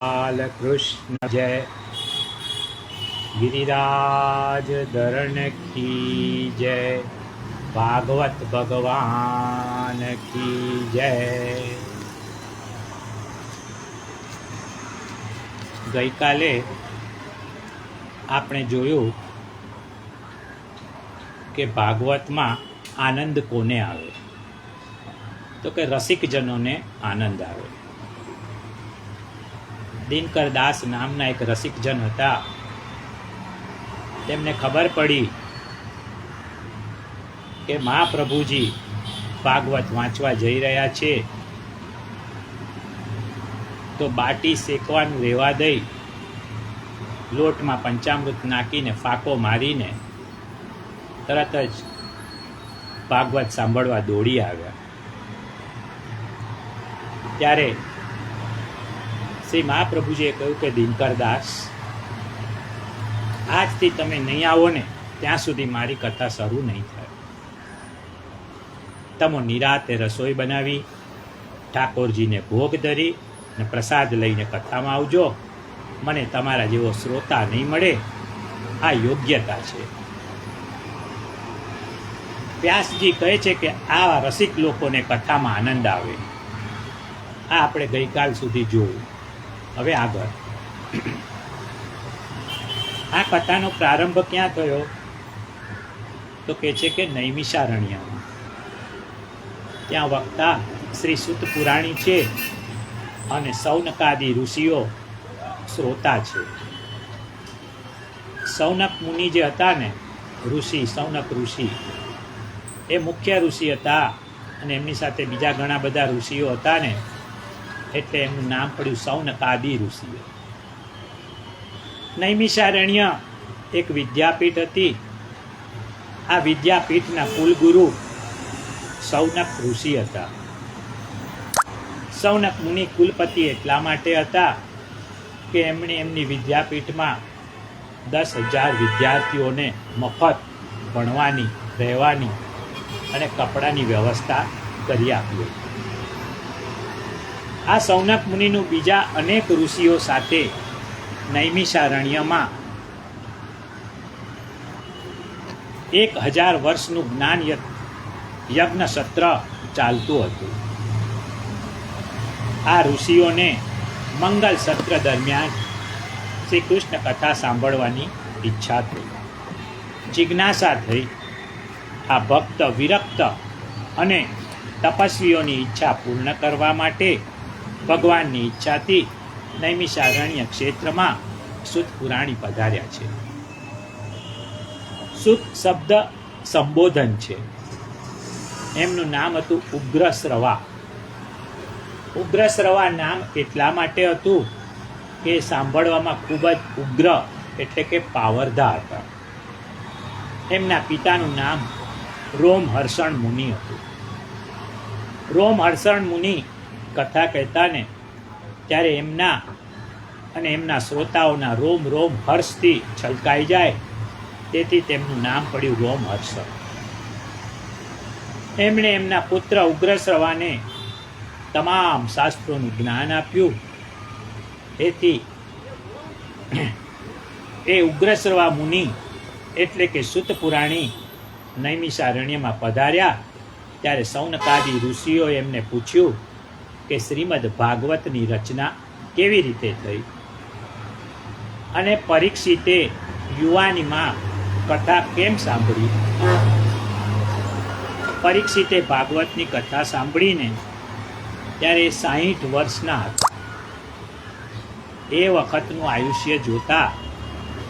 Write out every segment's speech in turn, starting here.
बाल कृष्ण जय। गिरिराज धरण की जय। भागवत भगवान की जय। ગઈકાલે આપણે જોયું કે ભાગવતમાં આનંદ કોને આવે, તો કે રસિકજનોને આનંદ આવે. દિનકર દાસ નામના એક રસિકજન હતા. તેમને ખબર પડી કે મહાપ્રભુજી ભાગવત વાંચવા જઈ રહ્યા છે, તો બાટી શેકવાનું રહેવા દઈ લોટમાં પંચામૃત નાખીને ફાંકો મારીને તરત જ ભાગવત સાંભળવા દોડી આવ્યા. ત્યારે શ્રી મહાપ્રભુજીએ કહ્યું કે દિનકર દાસ, આજથી તમે નહીં આવો ને ત્યાં સુધી મારી કથા શરૂ નહીં થાય. તમે નિરાતે રસોઈ બનાવી ઠાકોરજીને ભોગ ધરી ને પ્રસાદ લઈને કથામાં આવજો. મને તમારા જેવો શ્રોતા નહીં મળે, આ યોગ્યતા છે. વ્યાસજી કહે છે કે આવા રસિક લોકોને કથામાં આનંદ આવે. આ આપણે ગઈકાલ સુધી જોયું. હવે આગળ આ કથાનો પ્રારંભ ક્યાં થયો, તો કે છે કે નૈમિષારણ્યમાં. ત્યાં વક્તા શ્રી સુત પુરાણી છે અને સૌનકાદી ઋષિઓ શ્રોતા છે. સૌનક મુનિ જે હતા ને, ઋષિ સૌનક ઋષિ, એ મુખ્ય ઋષિ હતા અને એમની સાથે બીજા ઘણા બધા ઋષિઓ હતા ને, એટલે એમનું નામ પડ્યું સૌનકાદી ઋષિઓ. નૈમિષારણ્ય એક વિદ્યાપીઠ હતી. આ વિદ્યાપીઠના કુલગુરુ સૌનક ઋષિ હતા. સૌનક મુનિ કુલપતિ એટલા માટે હતા કે એમણે એમની વિદ્યાપીઠમાં 10,000 વિદ્યાર્થીઓને મફત ભણવાની, રહેવાની અને કપડાની વ્યવસ્થા કરી આપી. આ સૌનક મુનિનું બીજા અનેક ઋષિઓ સાથે નૈમિષારણ્યમાં 1000 વર્ષનું જ્ઞાન યજ્ઞ સત્ર ચાલતું હતું. આ ઋષિઓને મંગલ સત્ર દરમિયાન શ્રી કૃષ્ણ કથા સાંભળવાની ઈચ્છા થઈ, જિજ્ઞાસા થઈ. આ ભક્ત, વિરક્ત અને તપસ્વીઓની ઈચ્છા પૂર્ણ કરવા માટે ભગવાનની ઈચ્છાથી નૈમિષારણ્ય ક્ષેત્રમાં સુત પુરાણી પધાર્યા છે. સુત શબ્દ સંબોધન છે. એમનું નામ હતું ઉગ્રશ્રવા. ઉગ્રશ્રવા નામ એટલા માટે હતું કે સાંભળવામાં ખૂબ જ ઉગ્ર એટલે કે પાવરધા હતા. એમના પિતાનું નામ રોમહર્ષણ મુનિ હતું. રોમહર્ષણ મુનિ કથા કહેતા ને, ત્યારે એમના અને એમના શ્રોતાઓના રોમ રોમ હર્ષથી છલકાઈ જાય, તેથી તેમનું નામ પડ્યું રોમહર્ષણ. એમણે એમના પુત્ર ઉગ્રશ્રવાને તમામ શાસ્ત્રોનું જ્ઞાન આપ્યું. તેથી એ ઉગ્રશ્રવા મુનિ એટલે કે સુત પુરાણી નૈમિષારણ્યમાં પધાર્યા. ત્યારે સૌનકાદી ઋષિઓએ એમને પૂછ્યું કે શ્રીમદ ભાગવતની રચના કેવી રીતે થઈ, અને પરીક્ષિતે યુવાનીમાં કથા કેમ સાંભળી. પરીક્ષિતે ભાગવતની કથા સાંભળીને ત્યારે 60 વર્ષના હતા. એ વખતનું આયુષ્ય જોતા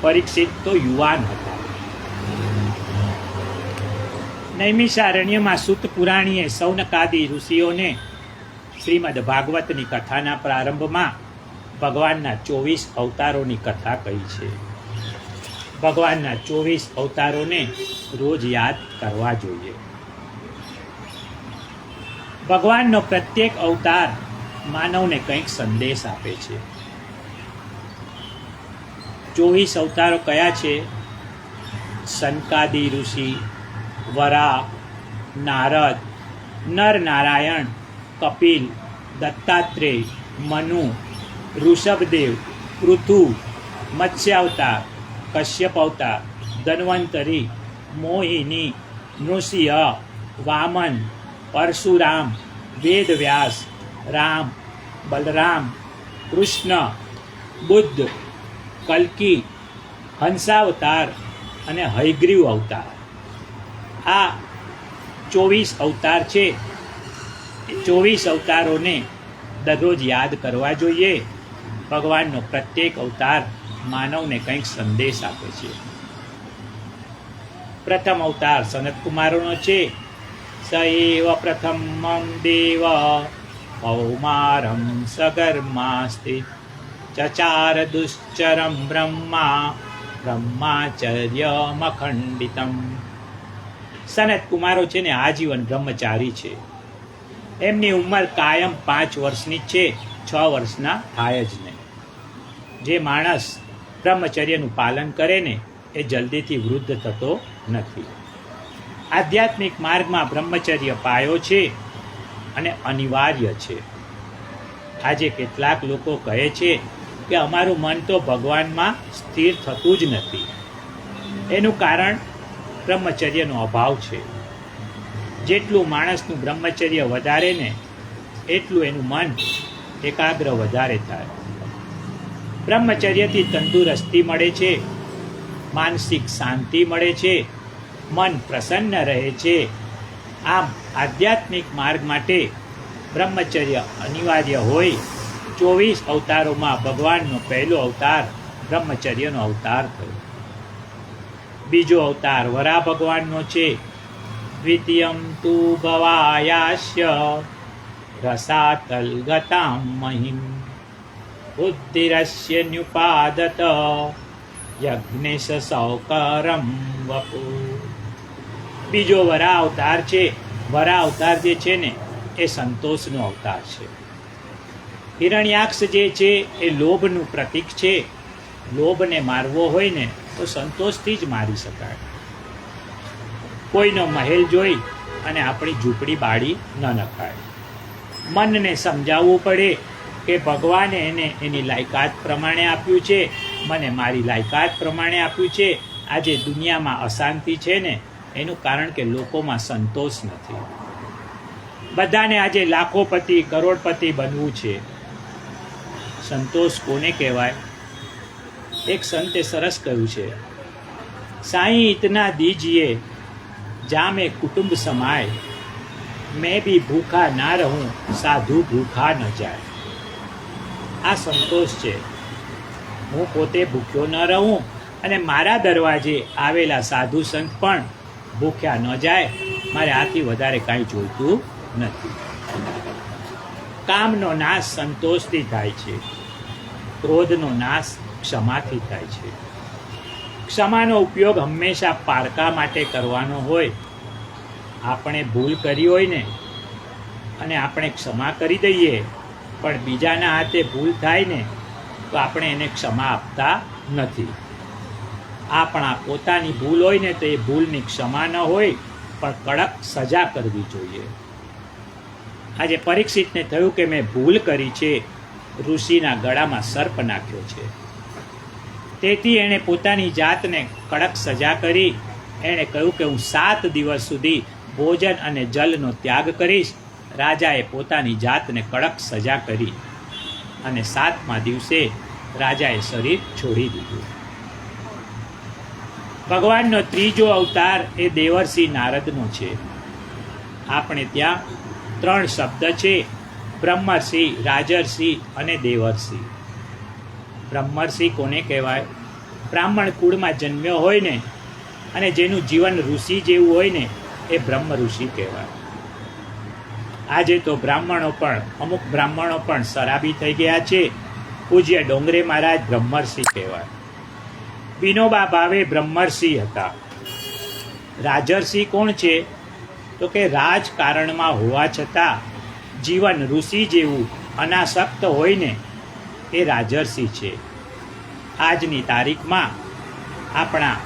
પરીક્ષિત તો યુવાન હતા. નૈમિષારણ્યમાં સુત પુરાણીએ સૌનકાદી ઋષિઓને શ્રીમદ ભાગવતની કથાના પ્રારંભમાં ભગવાનના 24 અવતારોની કથા કહી છે. ભગવાનના 24 અવતારોને રોજ યાદ કરવા જોઈએ. ભગવાનનો પ્રત્યેક અવતાર માનવને કંઈક સંદેશ આપે છે. 24 અવતારો કયા છે? સનકાદી ઋષિ, વરાહ, નારદ, નર નારાયણ, કપિલ, દત્તાત્રેય, મનુ, ઋષભદેવ, પૃથુ, મત્સ્ય અવતાર, કશ્યપ અવતાર, ધન્વંતરી, મોહિની, નૃસિંહ, વામન, પરશુરામ, વેદવ્યાસ, રામ, બલરામ, કૃષ્ણ, બુદ્ધ, કલ્કી, હંસાવતાર અને હયગ્રીવ અવતાર. આ 24 અવતાર છે. 24 અવતારોને દરરોજ યાદ કરવા જોઈએ. ભગવાનનો પ્રત્યેક અવતાર માનવને કંઈક સંદેશ આપે છે. પ્રથમ અવતાર સનતકુમારોનો છે. સ એવ પ્રથમં દેવ કૌમારમ સગર્માસ્તિ ચચાર દુશ્ચરમ બ્રહ્માચર્યમખંડિતમ. સનત કુમારો છે ને આજીવન બ્રહ્મચારી છે. એમની ઉંમર કાયમ 5 વર્ષની છે, 6 વર્ષના થાય જ નહીં. જે માણસ બ્રહ્મચર્યનું પાલન કરે ને એ જલ્દીથી વૃદ્ધ થતો નથી. આધ્યાત્મિક માર્ગમાં બ્રહ્મચર્ય પાયો છે અને અનિવાર્ય છે. આજે કેટલાક લોકો કહે છે કે અમારું મન તો ભગવાનમાં સ્થિર થતું જ નથી. એનું કારણ બ્રહ્મચર્યનો અભાવ છે. જેટલું માણસનું બ્રહ્મચર્ય વધારે ને એટલું એનું મન એકાગ્ર વધારે થાય. બ્રહ્મચર્યથી તંદુરસ્તી મળે છે, માનસિક શાંતિ મળે છે, મન પ્રસન્ન રહે છે. આમ આધ્યાત્મિક માર્ગ માટે બ્રહ્મચર્ય અનિવાર્ય હોય. 24 અવતારોમાં ભગવાનનો પહેલો અવતાર બ્રહ્મચર્યનો અવતાર થયો. બીજો અવતાર વરા ભગવાનનો છે. દ્વિતીયમ તુ ભવાયાસ્ય રસાતલગતામ મહિમ બુદ્ધિરસ્ય ન્યુપાદત યજ્ઞેશ સૌકરમ વપુ. બીજો વરા અવતાર છે. વરા અવતાર જે છે ને એ સંતોષનો અવતાર છે. હિરણ્યાક્ષ જે છે એ લોભનું પ્રતીક છે. લોભને મારવો હોય ને તો સંતોષથી જ મારી શકાય. કોઈનો મહેલ જોઈ અને આપણી ઝૂંપડી બાળી ન નખાય. મનને સમજાવવું પડે કે ભગવાને એને એની લાયકાત પ્રમાણે આપ્યું છે, મને મારી લાયકાત પ્રમાણે આપ્યું છે. આજે દુનિયામાં અશાંતિ છે ને એનું કારણ કે લોકોમાં સંતોષ નથી. બધાને આજે લાખોપતિ કરોડપતિ બનવું છે. સંતોષ કોને કહેવાય? એક સંતે સરસ કહ્યું છે, સાईं इतना दीजिए जामे कुटुंब समाए, मैं भी भूखा ना रहूं साधु भूखा न जाए. આ સંતોષ છે. હું પોતે ભૂખ્યો ન રહું અને મારા દરવાજે આવેલા સાધુ સંત પણ ભૂખ્યા ન જાય. મારે આથી વધારે કાંઈ જોઈતું નથી. કામનો નાશ સંતોષથી થાય છે. ક્રોધનો નાશ ક્ષમાથી થાય છે. ક્ષમાનો ઉપયોગ હંમેશા પારકા માટે કરવાનો હોય. આપણે ભૂલ કરી હોય ને અને આપણે ક્ષમા કરી દઈએ, પણ બીજાના હાથે ભૂલ થાય ને તો આપણે એને ક્ષમા આપતા નથી. આપણા પોતાની ભૂલ હોય ને તો એ ભૂલની ક્ષમા ન હોય પણ કડક સજા કરવી જોઈએ. આજે પરીક્ષિતને થયું કે મેં ભૂલ કરી છે, ઋષિના ગળામાં સર્પ નાખ્યો છે. તેથી એણે પોતાની જાતને કડક સજા કરી. એણે કહ્યું કે હું 7 દિવસ સુધી ભોજન અને જલનો ત્યાગ કરીશ. રાજાએ પોતાની જાતને કડક સજા કરી અને 7મા દિવસે રાજાએ શરીર છોડી દીધું. ભગવાનનો ત્રીજો અવતાર એ દેવર્ષિ નારદનો છે. આપણે ત્યાં 3 શબ્દ છે, બ્રહ્મર્ષિ, રાજર્ષિ અને દેવર્ષિ. બ્રહ્મર્ષિ કોને કહેવાય? બ્રાહ્મણ કુળમાં જન્મ્યો હોય ને અને જેનું જીવન ઋષિ જેવું હોય ને એ બ્રહ્મ ઋષિ કહેવાય. આજે તો અમુક બ્રાહ્મણો પણ શરાબી થઈ ગયા છે. પૂજ્ય ડોંગરે મહારાજ બ્રહ્મર્ષિ કહેવાય. વિનોબા ભાવે બ્રહ્મર્ષિ હતા. રાજર્ષિ કોણ છે? તો કે રાજકારણમાં હોવા છતાં જીવન ઋષિ જેવું અનાસક્ત હોય ને એ રાજર્ષિ છે. આજની તારીખમાં આપણા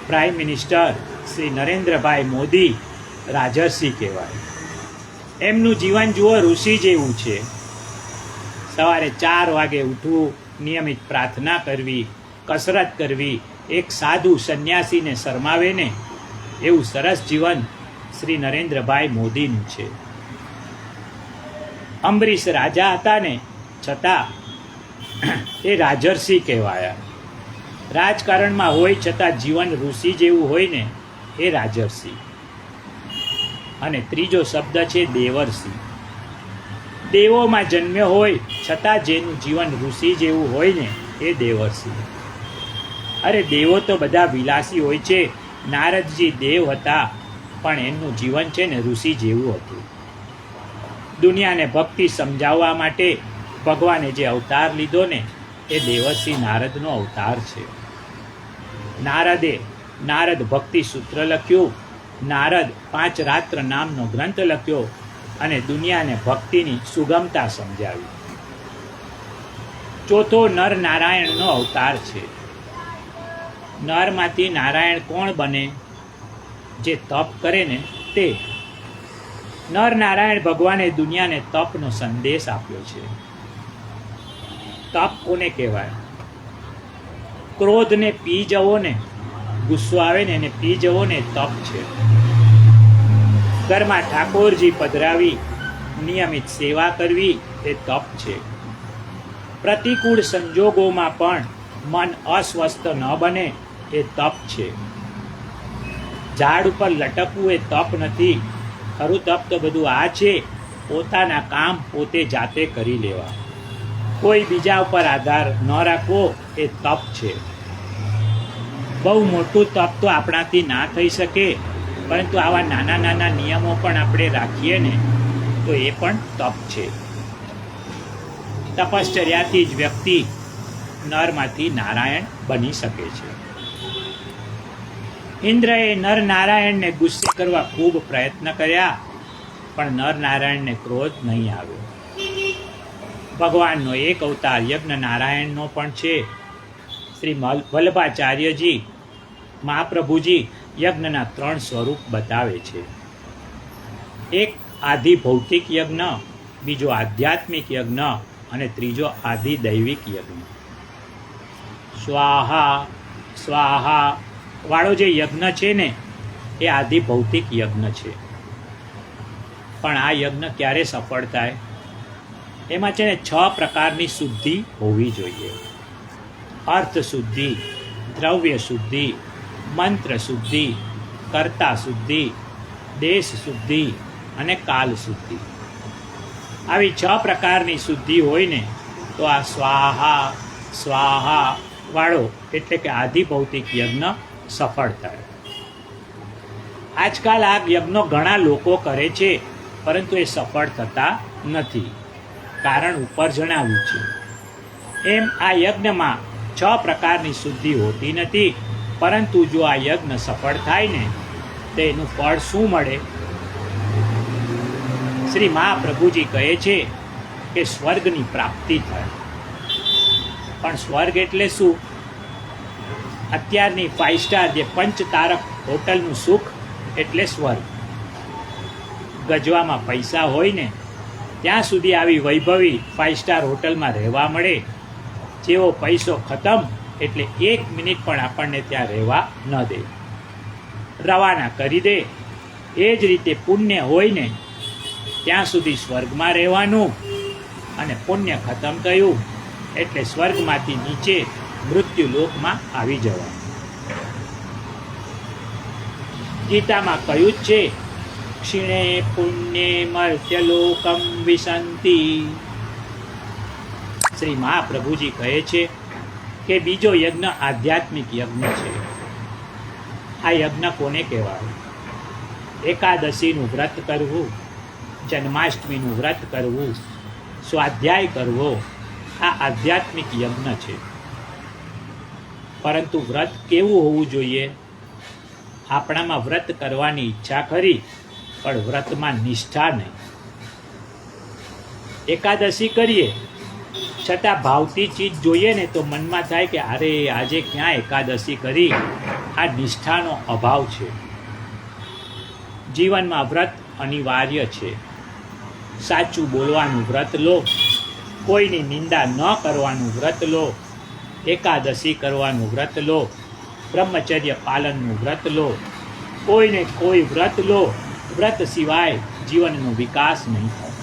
પ્રાઇમ મિનિસ્ટર શ્રી નરેન્દ્રભાઈ મોદી રાજર્ષિ કહેવાય. એમનું જીવન જુઓ ઋષિ જેવું છે. સવારે 4 વાગે ઉઠવું, નિયમિત પ્રાર્થના કરવી, કસરત કરવી, એક સાધુ સંન્યાસીને શરમાવે ને એવું સરસ જીવન શ્રી નરેન્દ્રભાઈ મોદીનું છે. અંબરીશ રાજા હતા ને છતાં એ રાજર્ષિ કહેવાયા. રાજકારણમાં હોય છતાં જીવન ઋષિ જેવું હોય ને એ રાજર્ષિ. અને ત્રીજો શબ્દ છે દેવર્ષિ. દેવોમાં જન્મ્યો હોય છતાં જેનું જીવન ઋષિ જેવું હોય ને એ દેવર્ષિ. અરે દેવો તો બધા વિલાસી હોય છે. નારદજી દેવ હતા પણ એમનું જીવન છે ને ઋષિ જેવું હતું. દુનિયાને ભક્તિ સમજાવવા માટે ભગવાને જે અવતાર લીધો ને એ દેવર્ષિ નારદનો અવતાર છે. નારદે નારદ ભક્તિ સૂત્ર લખ્યું, નારદ 5 રાત્ર નામનો ગ્રંથ લખ્યો અને દુનિયાને ભક્તિની સુગમતા સમજાવી. ચોથો નર નારાયણનો અવતાર છે. નરમાંથી નારાયણ કોણ બને? જે તપ કરે ને તે. નર નારાયણ ભગવાને દુનિયાને તપનો સંદેશ આપ્યો છે. તપ કોને કહેવાય? ક્રોધને પી જવો ને, ગુસ્સો આવે ને એને પી જવો ને તપ છે. ઘરમાં ઠાકોરજી પધરાવી નિયમિત સેવા કરવી એ તપ છે. પ્રતિકૂળ સંજોગોમાં પણ મન અસ્વસ્થ ન બને એ તપ છે. ઝાડ ઉપર લટકવું એ તપ નથી. ખરું તપ તો બધું આ છે, પોતાના કામ પોતે જાતે કરી લેવા, કોઈ બીજા ઉપર આધાર ન રાખવો એ તપ છે. બહુ મોટું તપ તો આપણાથી ના થઈ શકે, પરંતુ આવા નાના નાના નિયમો પણ આપણે રાખીએ ને તો એ પણ તપ છે. તપશ્ચર્યાથી જ વ્યક્તિ નરમાંથી નારાયણ બની શકે છે. ઇન્દ્રએ નર નારાયણને ગુસ્સે કરવા ખૂબ પ્રયત્ન કર્યા પણ નર નારાયણને ક્રોધ નહીં આવ્યો. ભગવાનનો એક અવતાર યજ્ઞ નારાયણનો પણ છે. શ્રી વલ્લભાચાર્યજી મહાપ્રભુજી યજ્ઞના 3 સ્વરૂપ બતાવે છે. એક આધિ ભૌતિક યજ્ઞ, બીજો આધ્યાત્મિક યજ્ઞ અને ત્રીજો આધિ દૈવિક યજ્ઞ. સ્વાહા સ્વાહા વાળો જે યજ્ઞ છે ને એ આધિ ભૌતિક યજ્ઞ છે. પણ આ યજ્ઞ ક્યારે સફળ થાય? એમાં છે ને 6 પ્રકારની શુદ્ધિ હોવી જોઈએ. અર્થ શુદ્ધિ, દ્રવ્ય શુદ્ધિ, મંત્ર શુદ્ધિ, કર્તા શુદ્ધિ, દેશ શુદ્ધિ અને કાલ શુદ્ધિ. આવી 6 પ્રકારની શુદ્ધિ હોય ને તો આ સ્વાહા સ્વાહા વાળો એટલે કે આધિ ભૌતિક યજ્ઞ સફળ થાય. આજકાલ આ યજ્ઞો ઘણા લોકો કરે છે પરંતુ એ સફળ થતા નથી. કારણ ઉપર જણાવ્યું છે એમ આ યજ્ઞમાં 6 પ્રકારની શુદ્ધિ હોતી નથી. પરંતુ જો આ યજ્ઞ સફળ થાય ને તો એનું ફળ શું મળે? શ્રી મહાપ્રભુજી કહે છે કે સ્વર્ગની પ્રાપ્તિ થાય. પણ સ્વર્ગ એટલે શું? અત્યારની 5 સ્ટાર જે પંચતારક હોટલનું સુખ એટલે સ્વર્ગ. ગજવામાં પૈસા હોય ને ત્યાં સુધી આવી વૈભવી 5 સ્ટાર હોટલમાં રહેવા મળે. જેવો પૈસો ખતમ એટલે 1 મિનિટ પણ આપણને ત્યાં રહેવા ન દે, રવાના કરી દે. એ જ રીતે પુણ્ય હોય ને ત્યાં સુધી સ્વર્ગમાં રહેવાનું અને પુણ્ય ખતમ થયું એટલે સ્વર્ગમાંથી નીચે મૃત્યુલોકમાં આવી જવાનું. ગીતામાં કહ્યું જ છે, ક્ષીણે પુણ્યે મર્ત્યલોકમ વિશંતિ. શ્રી મહાપ્રભુજી કહે છે કે બીજો યજ્ઞ આધ્યાત્મિક યજ્ઞ છે. આ યજ્ઞ કોને કહેવાય? એકાદશીનું વ્રત કરવું, જન્માષ્ટમીનું વ્રત કરવું, સ્વાધ્યાય કરવો, આ આધ્યાત્મિક યજ્ઞ છે. પરંતુ વ્રત કેવું હોવું જોઈએ? આપણામાં વ્રત કરવાની ઈચ્છા ખરી પણ વ્રતમાં નિષ્ઠા નહીં. એકાદશી કરીએ છતાં ભાવતી ચીજ જોઈએ ને તો મનમાં થાય કે અરે આજે ક્યાં એકાદશી કરી, આ નિષ્ઠાનો અભાવ છે. જીવનમાં વ્રત અનિવાર્ય છે. સાચું બોલવાનું વ્રત લો, કોઈની નિંદા ન કરવાનું વ્રત લો, એકાદશી કરવાનું વ્રત લો, બ્રહ્મચર્ય પાલનનું વ્રત લો, કોઈને કોઈ વ્રત લો. વ્રત સિવાય જીવનનો વિકાસ નહીં થાય.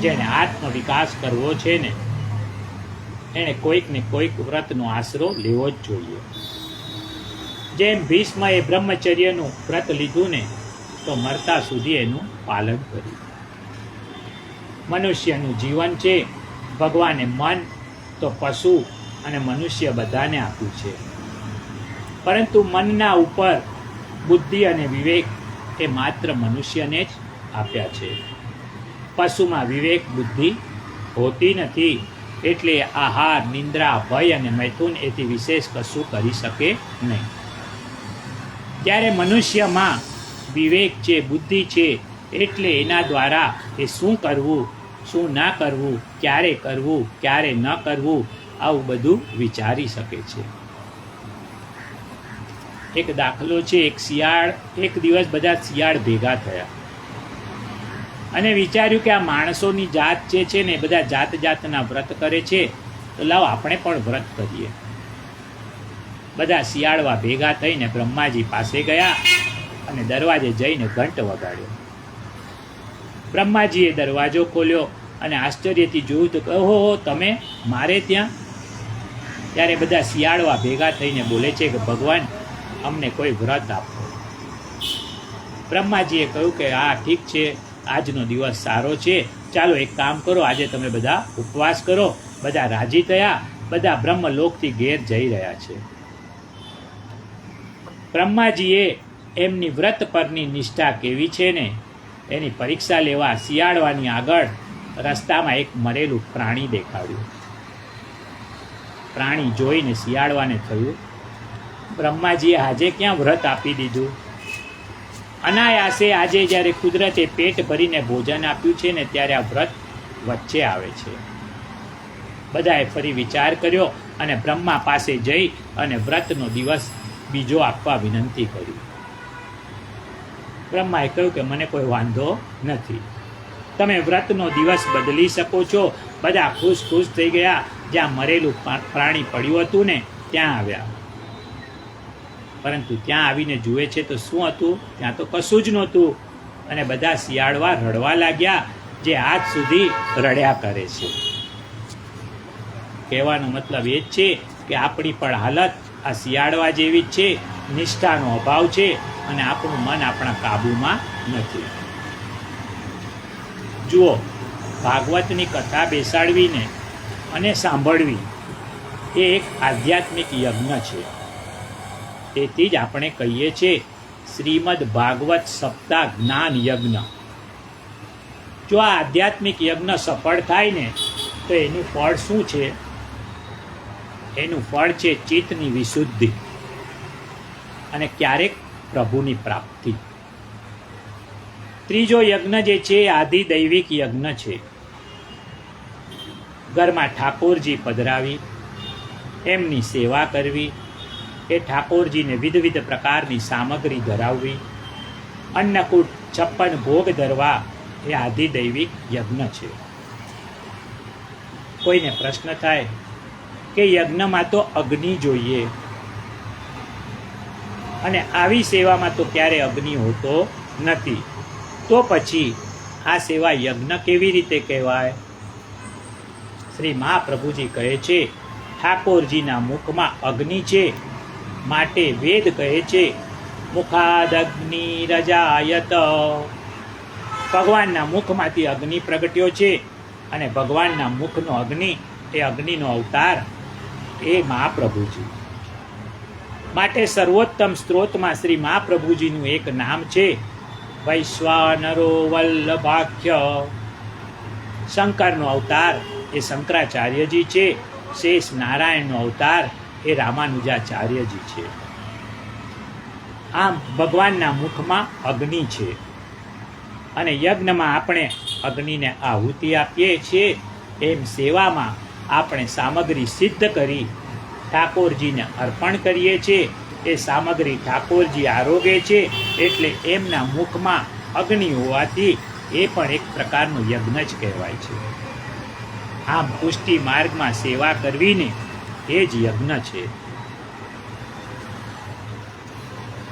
જેને આત્મ વિકાસ કરવો છે ને એણે કોઈક ને કોઈક વ્રતનો આશરો લેવો જ જોઈએ. જેમ ભીષ્મએ બ્રહ્મચર્યનું વ્રત લીધું ને તો મરતા સુધી એનું પાલન કર્યું. મનુષ્યનું જીવન છે, ભગવાને મન તો પશુ અને મનુષ્ય બધાને આપ્યું છે, પરંતુ મનના ઉપર બુદ્ધિ અને વિવેક એ માત્ર મનુષ્યને જ આપ્યા છે. પશુમાં વિવેક બુદ્ધિ હોતી નથી, એટલે આહાર, નિંદ્રા, ભય અને મૈથુન એથી વિશેષ કશું કરી શકે નહીં. ત્યારે મનુષ્યમાં વિવેક છે, બુદ્ધિ છે, એટલે એના દ્વારા એ શું કરવું, શું ના કરવું, ક્યારે કરવું, ક્યારે ન કરવું, આવું બધું વિચારી શકે છે. એક દાખલો છે, એક દિવસ બધા શિયાળ ભેગા થયા અને વિચાર્યું કે આ માણસોની જાત જે છે ને બધા જાત જાતના વ્રત કરે છે, તો લાવો આપણે પણ વ્રત કરીએ. બધા શિયાળવા ભેગા થઈને બ્રહ્માજી પાસે ગયા અને દરવાજે જઈને ઘંટ વગાડ્યો. બ્રહ્માજીએ દરવાજો ખોલ્યો અને આશ્ચર્યથી જોયું તો ઓહો, તમે મારે ત્યાં? ત્યારે બધા શિયાળવા ભેગા થઈને બોલે છે કે ભગવાન, અમને કોઈ વ્રત આપો. બ્રહ્માજીએ કહ્યું કે હા ઠીક છે, આજનો દિવસ સારો છે, ચાલો એક કામ કરો, આજે તમે બધા ઉપવાસ કરો. બધા રાજી થયા, બધા બ્રહ્મલોકથી ઘેર જઈ રહ્યા છે. બ્રહ્માજીએ એમની વ્રત પરની નિષ્ઠા કેવી છે ને એની પરીક્ષા લેવા શિયાળવાની આગળ રસ્તામાં એક મરેલું પ્રાણી દેખાડ્યું. પ્રાણી જોઈને શિયાળવાને થયું, બ્રહ્માજીએ આજે ક્યાં વ્રત આપી દીધું? અનાયાસે આજે જ્યારે કુદરતે પેટ ભરીને ભોજન આપ્યું છે ને ત્યારે આ વ્રત વચ્ચે આવે છે. બધાએ ફરી વિચાર કર્યો અને બ્રહ્મા પાસે જઈ અને વ્રતનો દિવસ બીજો આપવા વિનંતી કરી. બ્રહ્માએ કહ્યું કે મને કોઈ વાંધો નથી, તમે વ્રતનો દિવસ બદલી શકો છો. બધા ખુશ ખુશ થઈ ગયા. જ્યાં મરેલું પ્રાણી પડ્યું હતું ને ત્યાં આવ્યા, પરંતુ ત્યાં આવીને જુએ છે તો શું હતું? ત્યાં તો કશું જ નહોતું. અને બધા શિયાળવા રડવા લાગ્યા, જે આજ સુધી રડ્યા કરે છે. કહેવાનો મતલબ એ જ છે કે આપણી પણ હાલત આ શિયાળવા જેવી જ છે. નિષ્ઠાનો અભાવ છે અને આપણું મન આપણા કાબૂમાં નથી. જુઓ, ભાગવતની કથા બેસાડવીને અને સાંભળવી એ એક આધ્યાત્મિક યજ્ઞ છે. તેથી જ આપણે કહીએ છીએ શ્રીમદ ભાગવત સપ્તાહ જ્ઞાન યજ્ઞ. જો આ આધ્યાત્મિક યજ્ઞ સફળ થાય ને તો એનું ફળ શું છે? એનું ફળ છે ચિત્તની વિશુદ્ધિ અને ક્યારેક પ્રભુની પ્રાપ્તિ. ત્રીજો યજ્ઞ જે છે એ આધિદૈવિક યજ્ઞ છે. ઘરમાં ઠાકોરજી પધરાવી એમની સેવા કરવી, એ ઠાકોરજીને વિવિધ પ્રકારની સામગ્રી ધરાવવી, અન્નકૂટ 56 ભોગ ધરવા, એ આધિદૈવિક યજ્ઞ છે. કોઈને પ્રશ્ન થાય કે યજ્ઞમાં તો અગ્નિ જોઈએ અને આવી સેવામાં તો ક્યારે અગ્નિ હોતો નથી, તો પછી આ સેવા યજ્ઞ કેવી રીતે કહેવાય? શ્રી મહાપ્રભુજી કહે છે, ઠાકોરજીના મુખમાં અગ્નિ છે, માટે વેદ કહે છે મુખાદગ્નિ રજાયત. ભગવાનના મુખમાંથી અગ્નિ પ્રગટ્યો છે અને ભગવાનના મુખનો અગ્નિ એ અગ્નિનો અવતાર એ મહાપ્રભુજી. માટે સર્વોત્તમ સ્ત્રોતમાં શ્રી મહાપ્રભુજીનું એક નામ છે વૈશ્વાનરો વલ્લભાખ્ય. શંકરનો અવતાર એ શંકરાચાર્યજી છે, શેષ નારાયણનો અવતાર એ રામાનુજાચાર્યજી છે. આમ ભગવાનના મુખમાં અગ્નિ છે અને યજ્ઞમાં આપણે અગ્નિને આહુતિ આપીએ છીએ, એમ સેવામાં આપણે સામગ્રી સિદ્ધ કરી ઠાકોરજીને અર્પણ કરીએ છીએ. એ સામગ્રી ઠાકોરજી આરોગે છે, એટલે એમના મુખમાં અગ્નિ હોવાથી એ પણ એક પ્રકારનો યજ્ઞ જ કહેવાય છે. આમ પુષ્ટિ માર્ગમાં સેવા કરવીને એ જ યજ્ઞ છે.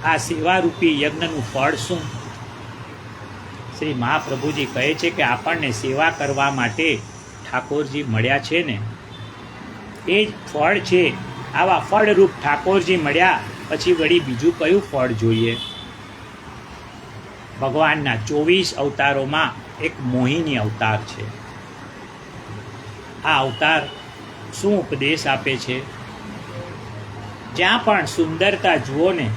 આ સેવારૂપી યજ્ઞનું ફળ શું? શ્રી મહાપ્રભુજી કહે છે કે આપણને સેવા કરવા માટે ઠાકોરજી મળ્યા છે ને, એ જ ફળ છે. આવા ફળરૂપ ઠાકોરજી મળ્યા પછી વળી બીજું કયું ફળ જોઈએ? ભગવાનના 24 અવતારોમાં એક મોહિની અવતાર છે. આ અવતાર શું ઉપદેશ આપે છે? જ્યાં પણ સુંદરતા જુઓ ને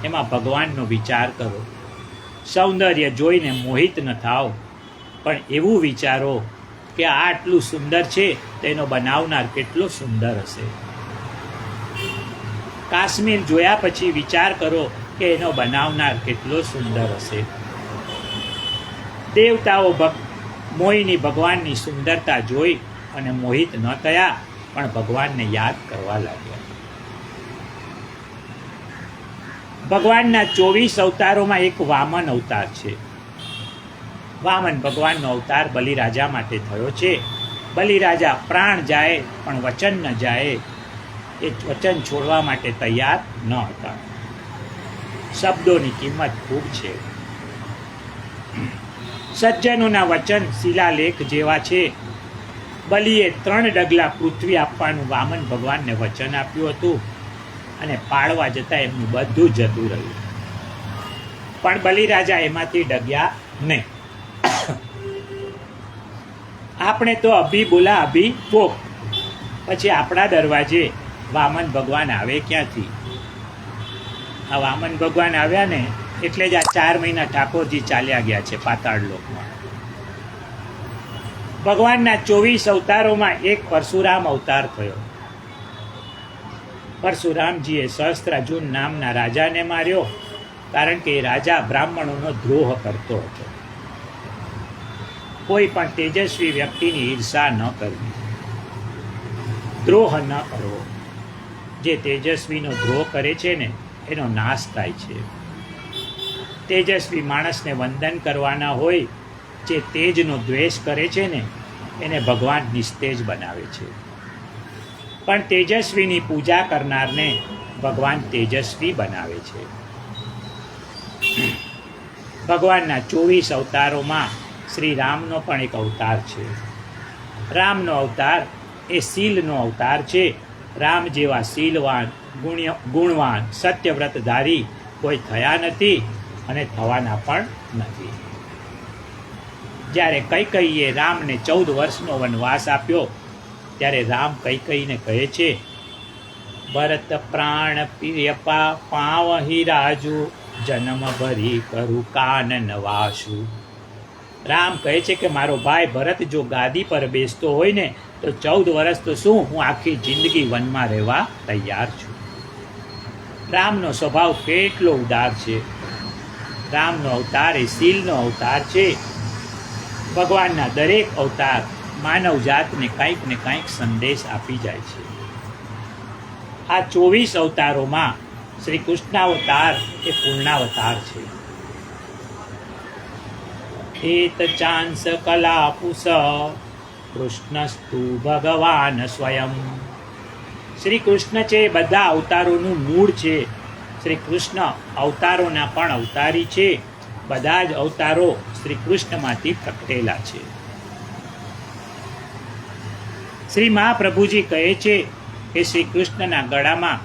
એમાં ભગવાનનો વિચાર કરો. સૌંદર્ય જોઈને મોહિત ન થાઓ, પણ એવું વિચારો કે આ આટલું સુંદર છે તેનો બનાવનાર કેટલો સુંદર હશે. કાશ્મીર જોયા પછી વિચાર કરો કે એનો બનાવનાર કેટલો સુંદર હશે. દેવતાઓ મોહિની ભગવાનની સુંદરતા જોઈ અને મોહિત ન થયા, પણ ભગવાનને યાદ કરવા લાગ્યા. ભગવાનના 24 અવતારોમાં એક વામન અવતાર છે. વામન ભગવાનનો અવતાર બલિરાજા માટે થયો છે. બલિરાજા પ્રાણ જાય પણ વચન ન જાય, એ વચન છોડવા માટે તૈયાર ન હતા. શબ્દોની કિંમત ખૂબ છે. સજ્જનોના વચન શિલાલેખ જેવા છે. બલિએ 3 ડગલા પૃથ્વી આપવાનું વામન ભગવાનને વચન આપ્યું હતું, અને પાળવા જતાં એમનું બધું જતું રહ્યું. પણ બલિરાજા એમાંથી ડગ્યા નહીં. આપણે તો અભી બોલા અભી ભોગ, પછી આપણા દરવાજે વામન ભગવાન આવે ક્યાંથી? આ વામન ભગવાન આવ્યા ને એટલે જ આ 4 મહિના ઠાકોરજી ચાલ્યા ગયા છે પાતાળ લોકમાં. ભગવાનના 24 અવતારોમાં એક પરશુરામ અવતાર થયો. પરશુરામજીએ સહસ્ત્રાર્જુન નામના રાજાને માર્યો, કારણ કે એ રાજા બ્રાહ્મણોનો દ્રોહ કરતો હતો. કોઈ પણ તેજસ્વી વ્યક્તિની ઈર્ષા ન કરવી, દ્રોહ ન કરવો. જે તેજસ્વીનો દ્રોહ કરે છે ને એનો નાશ થાય છે. તેજસ્વી માણસને વંદન કરવાના હોય, જે તેજનો દ્વેષ કરે છે ને એને ભગવાન નિસ્તેજ બનાવે છે. પણ તેજસ્વીની પૂજા કરનારને ભગવાન તેજસ્વી બનાવે છે. ભગવાનના 24 અવતારોમાં શ્રી રામનો પણ એક અવતાર છે. રામનો અવતાર એ શીલનો અવતાર છે. રામ જેવા શીલવાન, ગુણવાન, સત્યવ્રતધારી કોઈ થયા નથી અને થવાના પણ નથી. જ્યારે કૈકેયીએ રામને 14 વર્ષનો વનવાસ આપ્યો, ત્યારે રામ કૈકેયીને કહે છે, ભરત પ્રાણ પ્રિય પાવહી રાજુ, જન્મ ભરી કરું કાનન વાસુ. રામ કહે છે કે મારો ભાઈ ભરત જો ગાદી પર બેસતો હોય ને તો 14 વર્ષ તો શું, હું આખી જિંદગી વનમાં રહેવા તૈયાર છું. રામનો સ્વભાવ કેટલો ઉદાર છે. રામનો અવતાર એ શીલનો અવતાર છે. ભગવાનના દરેક અવતાર માનવ જાતને કંઈક ને કંઈક સંદેશ આપી જાય છે. આ 24 અવતારોમાં શ્રી કૃષ્ણાવતાર એ પૂર્ણાવતાર છે. એત ચાંસ કલાપુષ કૃષ્ણસ્તુ ભગવાન સ્વયં. શ્રી કૃષ્ણ છે એ બધા અવતારોનું મૂળ છે. શ્રી કૃષ્ણ અવતારોના પણ અવતારી છે. બધા જ અવતારો શ્રી કૃષ્ણમાંથી પ્રગટેલા છે. શ્રી મહાપ્રભુજી કહે છે કે શ્રી કૃષ્ણના ગળામાં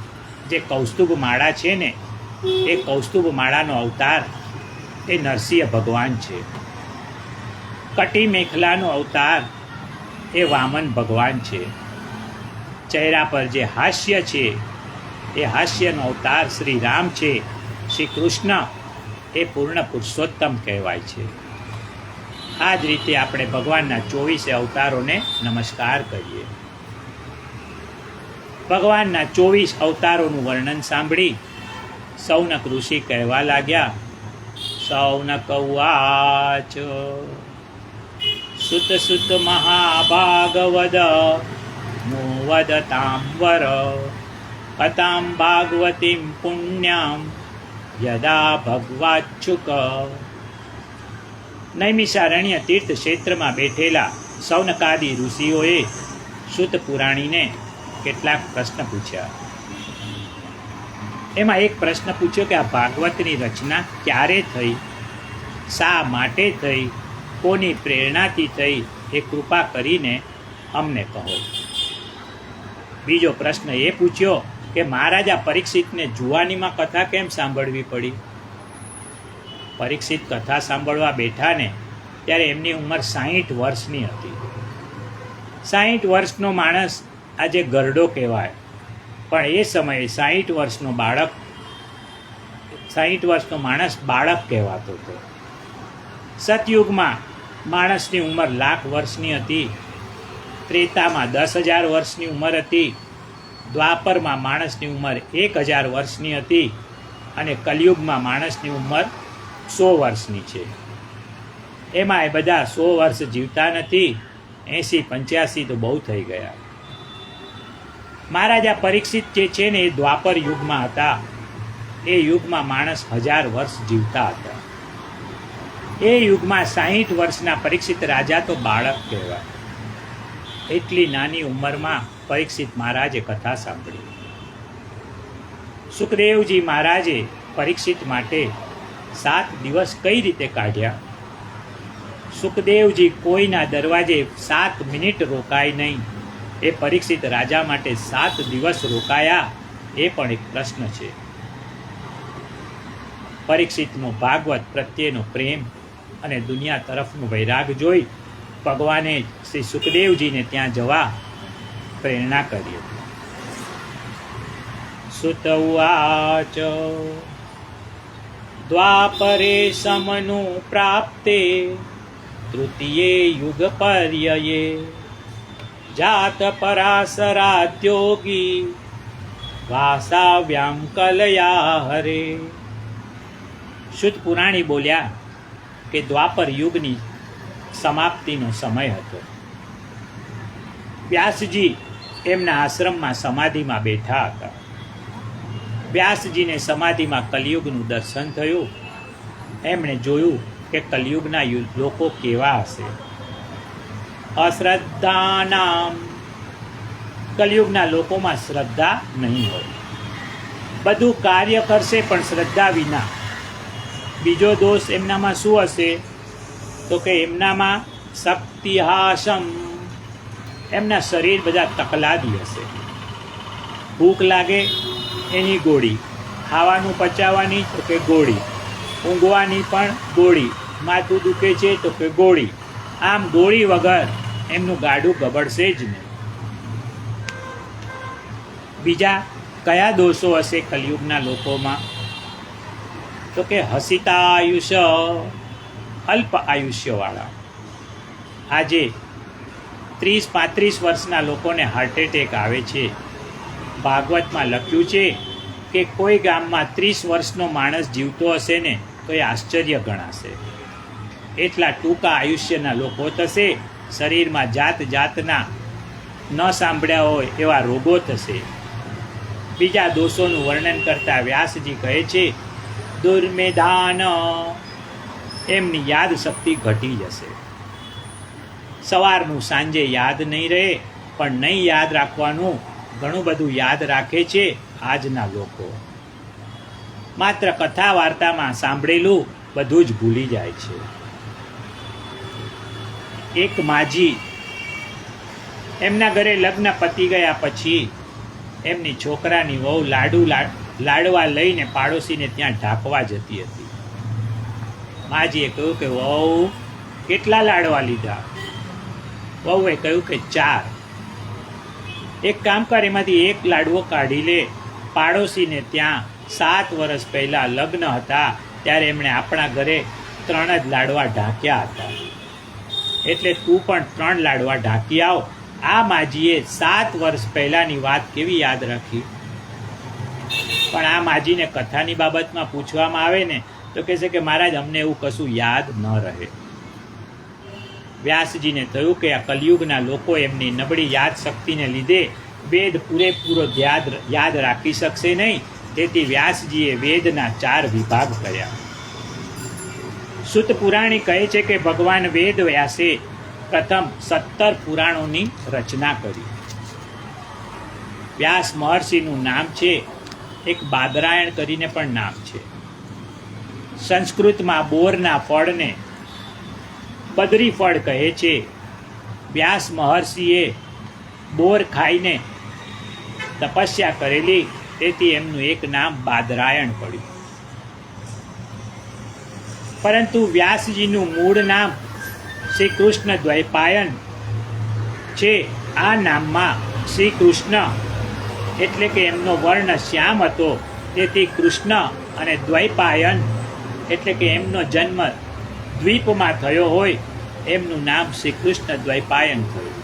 જે કૌસ્તુભ માળા છે ને એ કૌસ્તુભ માળાનો અવતાર એ નરસિંહ ભગવાન છે. કટી મેખલાનો અવતાર એ વામન ભગવાન છે. ચહેરા પર જે હાસ્ય છે એ હાસ્યનો અવતાર શ્રી રામ છે. શ્રી કૃષ્ણ એ પૂર્ણ પુરુષોત્તમ કહેવાય છે. આ જ રીતે આપણે ભગવાનના 24 અવતારોને નમસ્કાર કરીએ. ભગવાનના 24 અવતારોનું વર્ણન સાંભળી સૌનક ઋષિ કહેવા લાગ્યા, સૌનક ઉવાચ સુત સુત મહાભાગવદ નો વદતાંબર કથાં ભાગવતીં પુણ્યાં યદા ભગવાચ્યુક. નૈમિષારણ્ય તીર્થ ક્ષેત્રમાં બેઠેલા સૌનકાદી ઋષિઓએ સૂત પુરાણીને કેટલાક પ્રશ્ન પૂછ્યા. એમાં એક પ્રશ્ન પૂછ્યો કે આ ભાગવતની રચના ક્યારે થઈ, શા માટે થઈ, કોની પ્રેરણાથી થઈ, એ કૃપા કરીને અમને કહો. બીજો પ્રશ્ન એ પૂછ્યો કે મહારાજા પરીક્ષિતને જુવાનીમાં કથા કેમ સાંભળવી પડી. પરીક્ષિત કથા સાંભળવા બેઠા ને ત્યારે એમની ઉંમર 60 વર્ષની હતી. 60 વર્ષનો માણસ આજે ગરડો કહેવાય, પણ એ સમયે 60 વર્ષનો માણસ બાળક કહેવાતો હતો. સતયુગમાં માણસની ઉંમર 1,00,000 વર્ષની હતી, ત્રેતામાં 10,000 વર્ષની ઉંમર હતી, દ્વાપરમાં માણસની ઉંમર 1,000 વર્ષની હતી અને કલિયુગમાં માણસની ઉંમર 100 વર્ષની છે. એમાં એ બધા 100 વર્ષ જીવતા નથી, 80-85 તો બહુ થઈ ગયા. મહારાજા પરીક્ષિત જે છે ને એ દ્વાપર યુગમાં હતા. એ યુગમાં માણસ 1000 વર્ષ જીવતા હતા. એ યુગમાં 60 વર્ષના પરીક્ષિત રાજા તો બાળક કહેવાય. એટલી નાની ઉંમરમાં પરીક્ષિત મહારાજે કથા સાંભળી. સુખદેવજી મહારાજે પરીક્ષિત માટે 7 દિવસ કઈ રીતે કાઢ્યા. સુખદેવજી કોઈના દરવાજે 7 મિનિટ રોકાય નહીં. એ પરીક્ષિત રાજા માટે 7 દિવસ રોકાયા, એ પણ એક પ્રશ્ન છે. પરીક્ષિતનો ભાગવત પ્રત્યેનો પ્રેમ અને દુનિયા તરફનો વૈરાગ જોઈ ભગવાને શ્રી સુખદેવજીને ત્યાં જવા પ્રેરણા કરી હતી. સુત ઉવાચ દ્વાપરે સમનું પ્રાપ્તે તૃતીયે યુગ પર્યયે જાત પરાશરાદ્યોગી વાસાવ્યામ કલયા હરે. શુદ્ધ પુરાણી બોલ્યા કે દ્વાપર યુગની સમાપ્તિનો સમય હતો. વ્યાસજી એમના આશ્રમમાં સમાધિમાં બેઠા હતા. વ્યાસજીને સમાધિમાં કલિયુગનું દર્શન થયું. એમણે જોયું કે કલિયુગના લોકો કેવા હશે. અશ્રદ્ધાનામ, કલિયુગના લોકોમાં શ્રદ્ધા નહીં હોય. બધું કાર્ય કરશે પણ શ્રદ્ધા વિના. બીજો દોષ એમનામાં શું હશે તો કે એમનામાં શક્તિહાસમ, એમના શરીર બધા તકલાદી હશે. ભૂખ લાગે એની ગોળી, ખાવાનું પચાવવાની તો કે ગોળી, ઊંઘવાની પણ ગોળી, માથું દુખે છે તો કે ગોળી. આમ ગોળી વગર એમનું ગાડું ગબડશે જ નહીં. બીજા કયા દોષો હશે કલિયુગના લોકોમાં તો કે હસિતા આયુષ્ય, અલ્પ આયુષ્યવાળા. આજે 30-35 વર્ષના લોકોને હાર્ટ એટેક આવે છે. ભાગવતમાં લખ્યું છે કે કોઈ ગામમાં 30 વર્ષનો માણસ જીવતો હશે ને તો એ આશ્ચર્ય ગણાશે. એટલા ટૂંકા આયુષ્યના લોકો થશે. શરીરમાં જાત જાતના ન સાંભળ્યા હોય એવા રોગો થશે. બીજા દોષોનું વર્ણન કરતા વ્યાસજી કહે છે દુર્મેધાન, એમની યાદ શક્તિ ઘટી જશે. સવારનું સાંજે યાદ નહીં રહે, પણ નહીં યાદ રાખવાનું ઘણું બધું યાદ રાખે છે આજના લોકો. માત્ર કથા વાર્તામાં સાંભળેલું બધું જ ભૂલી જાય છે. એક માજી, એમના ઘરે લગ્ન પતી ગયા પછી એમની છોકરાની વહુ લાડવા લઈને પાડોશીને ત્યાં ઢાંકવા જતી હતી. માજીએ કહ્યું કે વહુ કેટલા લાડવા લીધા? વહુએ કહ્યું કે 4. એક કામ કર, એમાંથી એક લાડવો કાઢી લે. પાડોશીને ત્યાં 7 વર્ષ પહેલાં લગ્ન હતા ત્યારે એમણે આપણા ઘરે 3 જ લાડવા ઢાંક્યા હતા, એટલે તું પણ 3 લાડવા ઢાંકી આવ. આ માજીએ 7 વર્ષ પહેલાંની વાત કેવી યાદ રાખી. પણ આ માજીને કથાની બાબતમાં પૂછવામાં આવે ને તો કહેશે કે મહારાજ અમને એવું કશું યાદ ન રહે. વ્યાસજીને થયું કે આ કલિયુગના લોકો એમની નબળી યાદ શક્તિને લીધે વેદ પૂરેપૂરો યાદ રાખી શકશે નહીં. તેથી વ્યાસજીએ વેદના 4 વિભાગ કર્યા. સુત પુરાણી કહે છે કે ભગવાન વેદ વ્યાસે પ્રથમ 17 પુરાણોની રચના કરી. વ્યાસ મહર્ષિનું નામ છે, એક બાદરાયણ કરીને પણ નામ છે. સંસ્કૃતમાં બોરના ફળને બદરી ફળ કહે છે. વ્યાસ મહર્ષિએ બોર ખાઈને તપસ્યા કરેલી, તેથી એમનું એક નામ બાદરાયણ પડ્યું. પરંતુ વ્યાસજીનું મૂળ નામ શ્રી કૃષ્ણ દ્વૈપાયન છે. આ નામમાં શ્રી કૃષ્ણ એટલે કે એમનો વર્ણ શ્યામ હતો, તેથી કૃષ્ણ, અને દ્વૈપાયન એટલે કે એમનો જન્મ દ્વીપમાં થયો હોય, એમનું નામ શ્રી કૃષ્ણ દ્વૈપાયન થયું.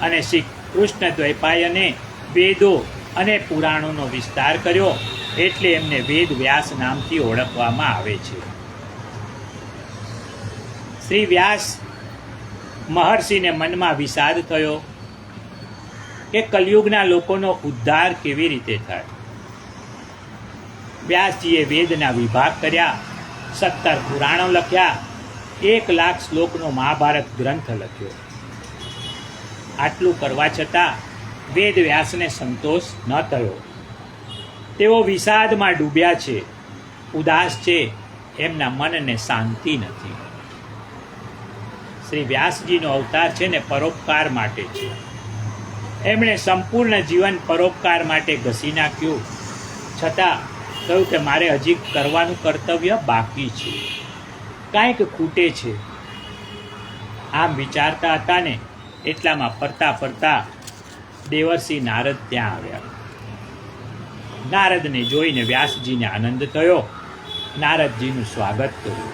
અને શ્રી કૃષ્ણ દ્વૈપાયને વેદો અને પુરાણોનો વિસ્તાર કર્યો, એટલે એમને વેદ વ્યાસ નામથી ઓળખવામાં આવે છે. શ્રી વ્યાસ મહર્ષિને મનમાં વિષાદ થયો કે કલયુગના લોકોનો ઉદ્ધાર કેવી રીતે થાય. વ્યાસજીએ વેદના વિભાગ કર્યા, 17 પુરાણો લખ્યા, 1,00,000 શ્લોકનો મહાભારત ગ્રંથ લખ્યો. આટલું કરવા છતાં વેદ વ્યાસને સંતોષ ન થયો. તેઓ વિષાદમાં ડૂબ્યા છે, ઉદાસ છે, એમના મનને શાંતિ નથી. શ્રી વ્યાસજીનો અવતાર છે ને પરોપકાર માટે છે. એમણે સંપૂર્ણ જીવન પરોપકાર માટે ઘસી નાખ્યું, છતાં કહ્યું કે મારે હજી કરવાનું કર્તવ્ય બાકી છે, કાંઈક ખૂટે છે. આમ વિચારતા હતા ને એટલામાં ફરતા ફરતા દેવર્ષિ નારદ ત્યાં આવ્યા. નારદને જોઈને વ્યાસજીને આનંદ થયો. નારદજીનું સ્વાગત કર્યું.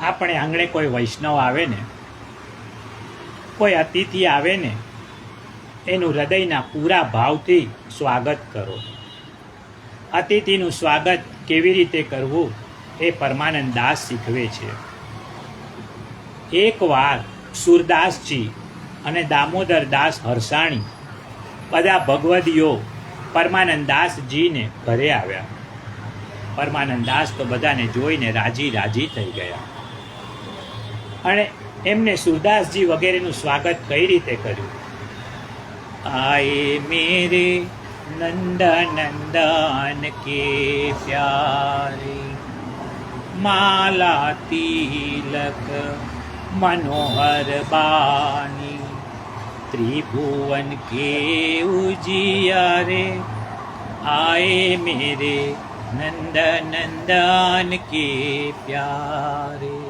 આપણે આંગણે કોઈ વૈષ્ણવ આવે ને, કોઈ અતિથિ આવે ને, એનું હૃદયના પૂરા ભાવથી સ્વાગત કરો. અતિથિનું સ્વાગત કેવી રીતે કરવું એ પરમાનંદ દાસ શીખવે છે. એકવાર સુરદાસજી અને દામોદર દાસ હરસાણી બધા ભગવદીઓ પરમાનંદ દાસજીને ઘરે આવ્યા. પરમાનંદ દાસ તો બધાને જોઈને રાજી રાજી થઈ ગયા. અને એમને સુરદાસજી વગેરેનું સ્વાગત કઈ રીતે કર્યું. આયે મેરે નંદનંદન કે પ્યારે, માલા તિલક मनोहर बानी, त्रिभुवन के उजियारे, आए मेरे नंद नंदन के प्यारे.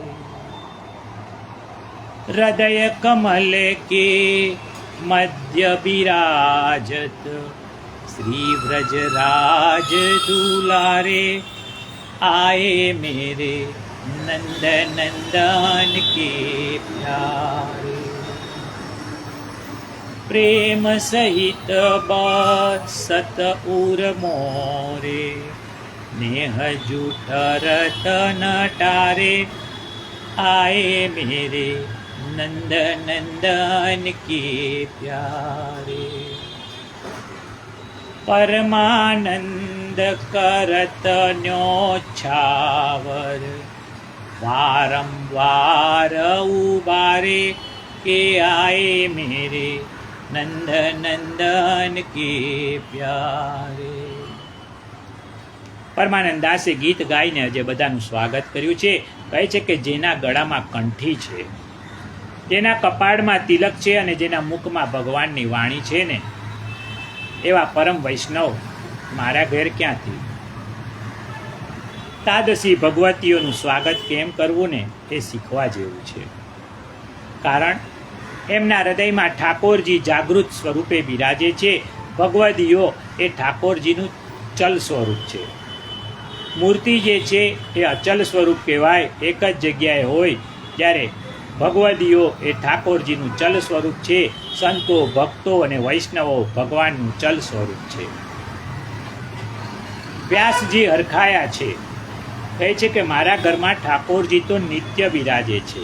हृदय कमल के मध्य विराजत, श्री व्रजराज दुलारे, आए मेरे नंद नंदन के प्यारे. प्रेम सहित बसत उर मोरे, नेह जूठ रतन टारे, आए मेरे नंद नंदन के प्यारे. परमानंद करत न्योछावर, वारंवार उबारे, के आए मेरे नंद नंदन के प्यारे. પરમાનંદ દાસે ગીત ગાઈને આજે બધાનું સ્વાગત કર્યું છે. કહે છે કે જેના ગળામાં કંઠી છે, જેના કપાળમાં તિલક છે અને જેના મુખમાં ભગવાનની વાણી છે ને, એવા પરમ વૈષ્ણવ મારા ઘેર ક્યાંથી. તાદસી ભગવતીઓનું સ્વાગત કેમ કરવું ને એ શીખવા જેવું છે. કારણ એમના હૃદયમાં ઠાકોરજી જાગૃત સ્વરૂપે બિરાજે છે. ભગવદીઓ એ ઠાકોરજીનું ચલ સ્વરૂપ છે. મૂર્તિ જે છે એ અચલ સ્વરૂપ કહેવાય, એક જ જગ્યાએ હોય. જ્યારે ભગવદીઓ એ ઠાકોરજીનું ચલ સ્વરૂપ છે. સંતો, ભક્તો અને વૈષ્ણવો ભગવાનનું ચલ સ્વરૂપ છે. વ્યાસજી હરખાયા છે. કહે છે કે મારા ઘરમાં ઠાકોરજી તો નિત્ય બિરાજે છે,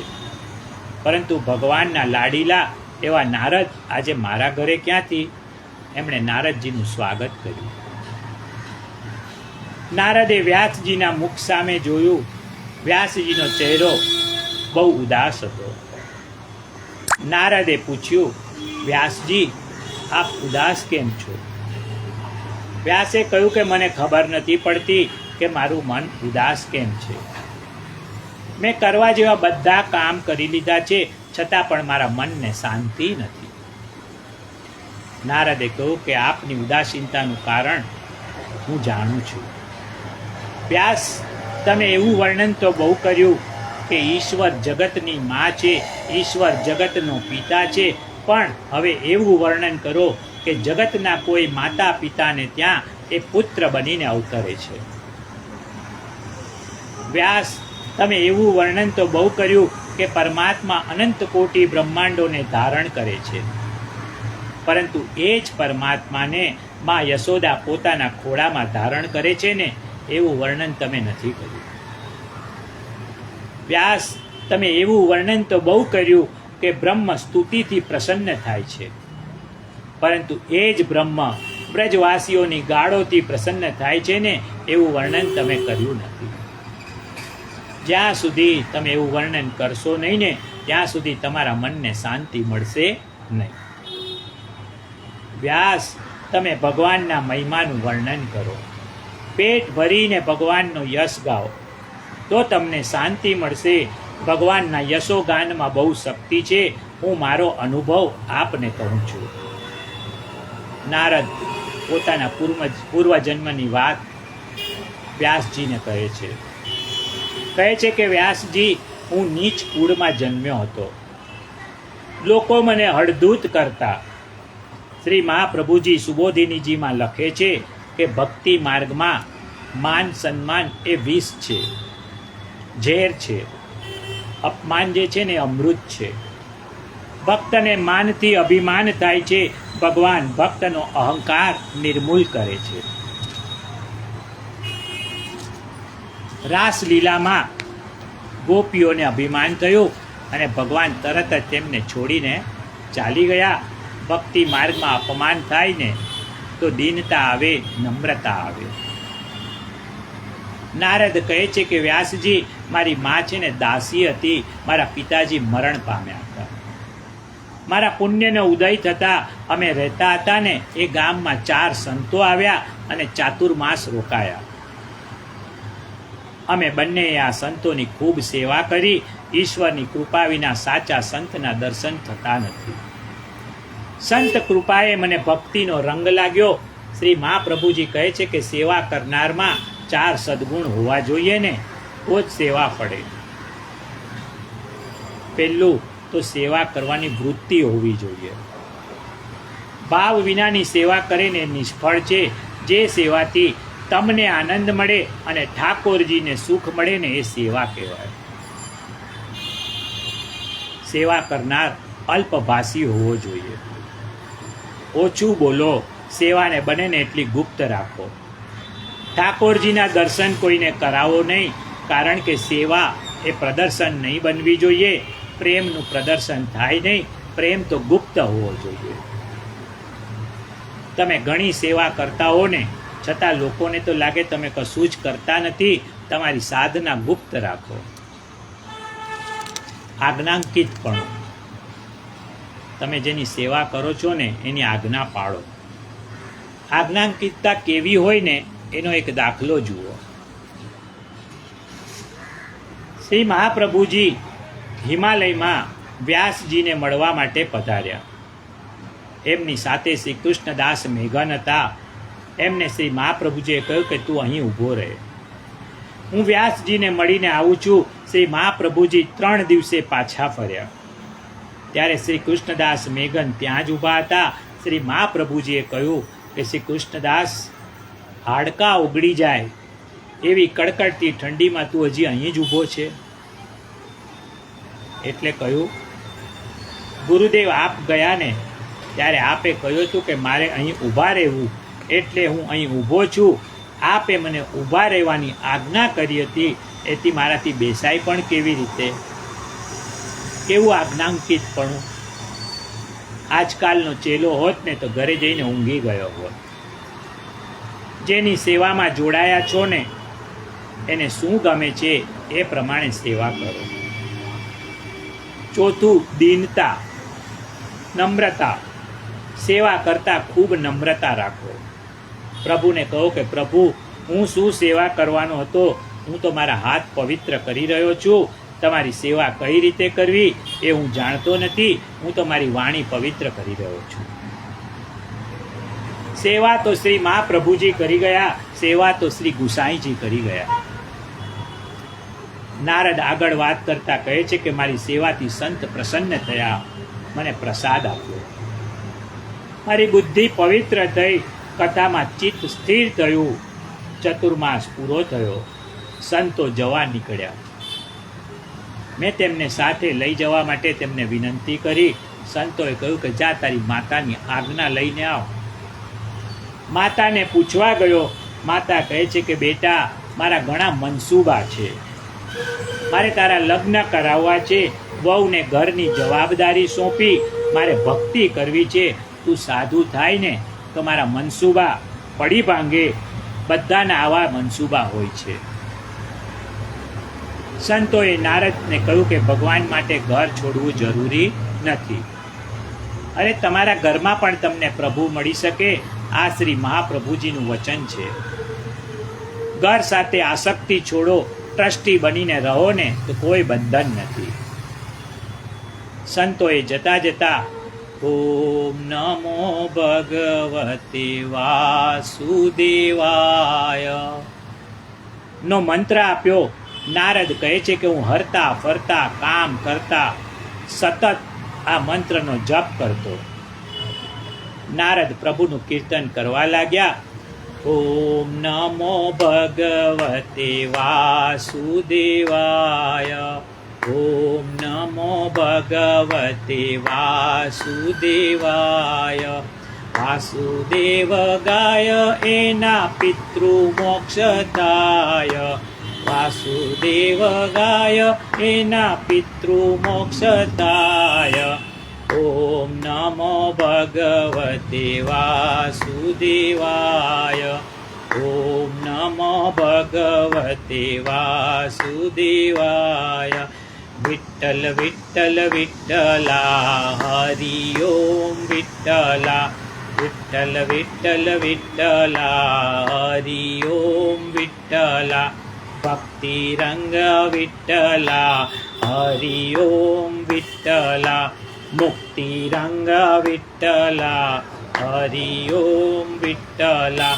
પરંતુ ભગવાનના લાડીલા એવા નારદ આજે મારા ઘરે ક્યાંથી. એમણે નારદજીનું સ્વાગત કર્યું. નારદે વ્યાસજીના મુખ સામે જોયું. વ્યાસજીનો ચહેરો બહુ ઉદાસ હતો. નારદે પૂછ્યું, વ્યાસજી, આપ ઉદાસ કેમ છો? વ્યાસે કહ્યું કે મને ખબર નથી પડતી કે મારું મન ઉદાસ કેમ છે. મેં કરવા જેવા બધા કામ કરી લીધા છે, છતાં પણ મારા મનને શાંતિ નથી. નારદે કહ્યું કે આપની ઉદાસીનતાનું કારણ હું જાણું છું. વ્યાસ, તમે એવું વર્ણન તો બહુ કર્યું કે ઈશ્વર જગતની મા છે, ઈશ્વર જગતનો પિતા છે, પણ હવે એવું વર્ણન કરો કે જગતના કોઈ માતા પિતાને ત્યાં એ પુત્ર બનીને અવતરે છે. વ્યાસ, તમે એવું વર્ણન તો બહુ કર્યું કે પરમાત્મા અનંત કોટી બ્રહ્માંડોને ધારણ કરે છે, પરંતુ એ જ પરમાત્માને માં યશોદા પોતાના ખોળામાં ધારણ કરે છે ને, એવું વર્ણન તમે નથી કર્યું. વ્યાસ, તમે એવું વર્ણન તો બહુ કર્યું કે બ્રહ્મ સ્તુતિથી પ્રસન્ન થાય છે, પરંતુ એ જ બ્રહ્મ બ્રજવાસીઓની ગાળોથી પ્રસન્ન થાય છે ને, એવું વર્ણન તમે કર્યું નથી. જ્યાં સુધી તમે એવું વર્ણન કરશો નહીં ને, ત્યાં સુધી તમારા મનને શાંતિ મળશે નહીં. વ્યાસ, તમે ભગવાનના મહિમાનું વર્ણન કરો, પેટ ભરીને ભગવાનનો યશ ગાઓ, તો તમને શાંતિ મળશે. ભગવાનના યશોગાનમાં બહુ શક્તિ છે, હું મારો અનુભવ આપને કહું છું. નારદ પોતાના પૂર્વજન્મની વાત વ્યાસજીને કહે છે કે વ્યાસજી, હું નીચ કુળમાં જન્મ્યો હતો. લોકો મને હળદૂત કરતા. શ્રી મહાપ્રભુજી સુબોધિનીજીમાં લખે છે કે ભક્તિ માર્ગમાં માન સન્માન એ વિષ છે, ઝેર છે. અપમાન જે છે ને અમૃત છે. ભક્તને માનથી અભિમાન થાય છે. ભગવાન ભક્તનો અહંકાર નિર્મૂલ કરે છે. રાસલીલામાં ગોપીઓને અભિમાન થયું અને ભગવાન તરત જ તેમને છોડીને ચાલી ગયા. ભક્તિ માર્ગમાં અપમાન થાય ને તો દીનતા આવે, નમ્રતા આવે. નારદ કહે છે કે વ્યાસજી, મારી મા છે ને દાસી હતી. મારા પિતાજી મરણ પામ્યા હતા. મારા પુણ્યનો ઉદય થતાં અમે રહેતા હતા ને, એ ગામમાં 4 સંતો આવ્યા અને ચાતુર્માસ રોકાયા. અમે બંને આ સંતોની ખૂબ સેવા કરી. ઈશ્વરની કૃપા વિના સાચા સંતના દર્શન થતા નથી. સંત કૃપાએ મને ભક્તિનો રંગ લાગ્યો. શ્રી મહાપ્રભુજી કહે છે કે સેવા કરનારમાં 4 સદગુણ હોવા જોઈએ ને, તો જ સેવા પડે. પહેલું તો સેવા કરવાની વૃત્તિ હોવી જોઈએ. ભાવ વિનાની સેવા કરે ને નિષ્ફળ છે. જે સેવાથી તમને આનંદ મળે અને ઠાકોરજીને સુખ મળે ને, એ સેવા કહેવાય. સેવા કરનાર અલ્પભાષી હોવો જોઈએ. ઓછું બોલો, સેવાને બને ને એટલી ગુપ્ત રાખો. ઠાકોરજીના દર્શન કોઈને કરાવો નહીં, કારણ કે સેવા એ પ્રદર્શન નહીં બનવી જોઈએ. પ્રેમનું પ્રદર્શન થાય નહીં. પ્રેમ તો ગુપ્ત હોવો જોઈએ. તમે ઘણી સેવા કરતા હો ને, છતાં લોકોને તો લાગે તમે કશું જ કરતા નથી. તમારી સાધના ગુપ્ત રાખો. આજ્ઞાંકિત પણ તમે જેની સેવા કરો છો ને, એની આજ્ઞા પાળો. આજ્ઞાંકિતતા કેવી હોય ને, એનો એક દાખલો જુઓ. શ્રી મહાપ્રભુજી હિમાલયમાં વ્યાસજીને મળવા માટે પધાર્યા. એમની સાથે શ્રી કૃષ્ણદાસ મેઘન હતા. એમને શ્રી મહાપ્રભુજીએ કહ્યું કે તું અહીં ઊભો રહે, હું વ્યાસજીને મળીને આવું છું. શ્રી મહાપ્રભુજી 3 દિવસે પાછા ફર્યા. ત્યારે શ્રી કૃષ્ણદાસ મેઘન ત્યાં જ ઊભા હતા. શ્રી મહાપ્રભુજીએ કહ્યું કે શ્રી કૃષ્ણદાસ, હાડકાં ઓગળી જાય એવી કડકડતી ઠંડીમાં તું હજી અહીં જ ઊભો છે. એટલે કહ્યું, ગુરુદેવ આપ ગયા ને ત્યારે આપે કહ્યું હતું કે મારે અહીં ઊભા રહેવું, એટલે હું અહીં ઊભો છું. આપે મને ઊભા રહેવાની આજ્ઞા કરી હતી, એથી મારાથી બેસાય પણ કેવી રીતે? કેવું આજ્ઞાંકિતપણું! આજકાલનો ચેલો હોત ને તો ઘરે જઈને ઊંઘી ગયો હોત. જેની સેવામાં જોડાયા છો ને, એને શું ગમે છે એ પ્રમાણે સેવા કરો. ચોથું દીનતા, નમ્રતા. સેવા કરતાં ખૂબ નમ્રતા રાખો. પ્રભુને કહો કે પ્રભુ, હું શું સેવા કરવાનો હતો, હું તો મારા હાથ પવિત્ર કરી રહ્યો છું. તમારી સેવા કઈ રીતે કરવી એ હું જાણતો નથી. હું તો મારી વાણી પવિત્ર કરી રહ્યો છું. સેવા તો શ્રી મહાપ્રભુજી કરી ગયા, સેવા તો શ્રી ગુસાઈજી કરી ગયા. નારદ આગળ વાત કરતા કહે છે કે મારી સેવાથી સંત પ્રસન્ન થયા, મને પ્રસાદ આપ્યો. મારી બુદ્ધિ પવિત્ર થઈ, કથામાં ચિત્ત સ્થિર થયું. ચતુર્માસ પૂરો થયો, સંતો જવા નીકળ્યા. મેં તેમને સાથે લઈ જવા માટે તેમને વિનંતી કરી. સંતોએ કહ્યું કે જા, તારી માતાની આજ્ઞા લઈને આવ. માતાને પૂછવા ગયો. માતા કહે છે કે બેટા, મારા ઘણા મનસૂબા છે, મારે તારા લગ્ન કરાવવા છે, વહુને ઘરની જવાબદારી સોંપી મારે ભક્તિ કરવી છે. તું સાધુ થાય ને તો મારા મનસૂબા પડી ભાંગે. બધાના આવા મનસૂબા હોય છે. સંતોએ નારદને કહ્યું કે ભગવાન માટે ઘર છોડવું જરૂરી નથી. અરે તમારા ઘરમાં પણ તમને પ્રભુ મળી શકે, આ શ્રી મહાપ્રભુજીનું વચન છે. ઘર સાથે આસક્તિ છોડો, ટ્રસ્ટી બનીને રહો ને તો કોઈ બંધન નથી. સંતોએ જતા જતા ઓમ નમો ભગવતે વાસુદેવાય નો મંત્ર આપ્યો. નારદ કહે છે કે હું હરતા ફરતા કામ કરતા સતત આ મંત્રનો જપ કરતો. નારદ પ્રભુનું કીર્તન કરવા લાગ્યા. ઓમ નમો ભગવતે વાસુદેવાય, ઓમ નમો ભગવતે વાસુદેવાય. વાસુદેવ ગાય એના પિતૃ મોક્ષ થાય, વાસુદેવ ગાય એના પિતૃ મોક્ષ થાય. ઓમ નમો ભગવતે વાસુદેવાય, ઓમ નમો ભગવતે વાસુદેવાય. વિઠ્ઠલ વિઠ્ઠલ વિઠ્ઠલા, હરિ ઓમ વિઠ્ઠલા. વિઠ્ઠલ વિઠ્ઠલ વિઠ્ઠલા, હરિ ઓમ વિઠ્ઠલા. ભક્તિ રંગ વિઠ્ઠલા, હરિ ઓમ વિઠ્ઠલા. મુક્તિ રંગ વિઠ્ઠલા, હરિ ઓમ વિઠ્ઠલા.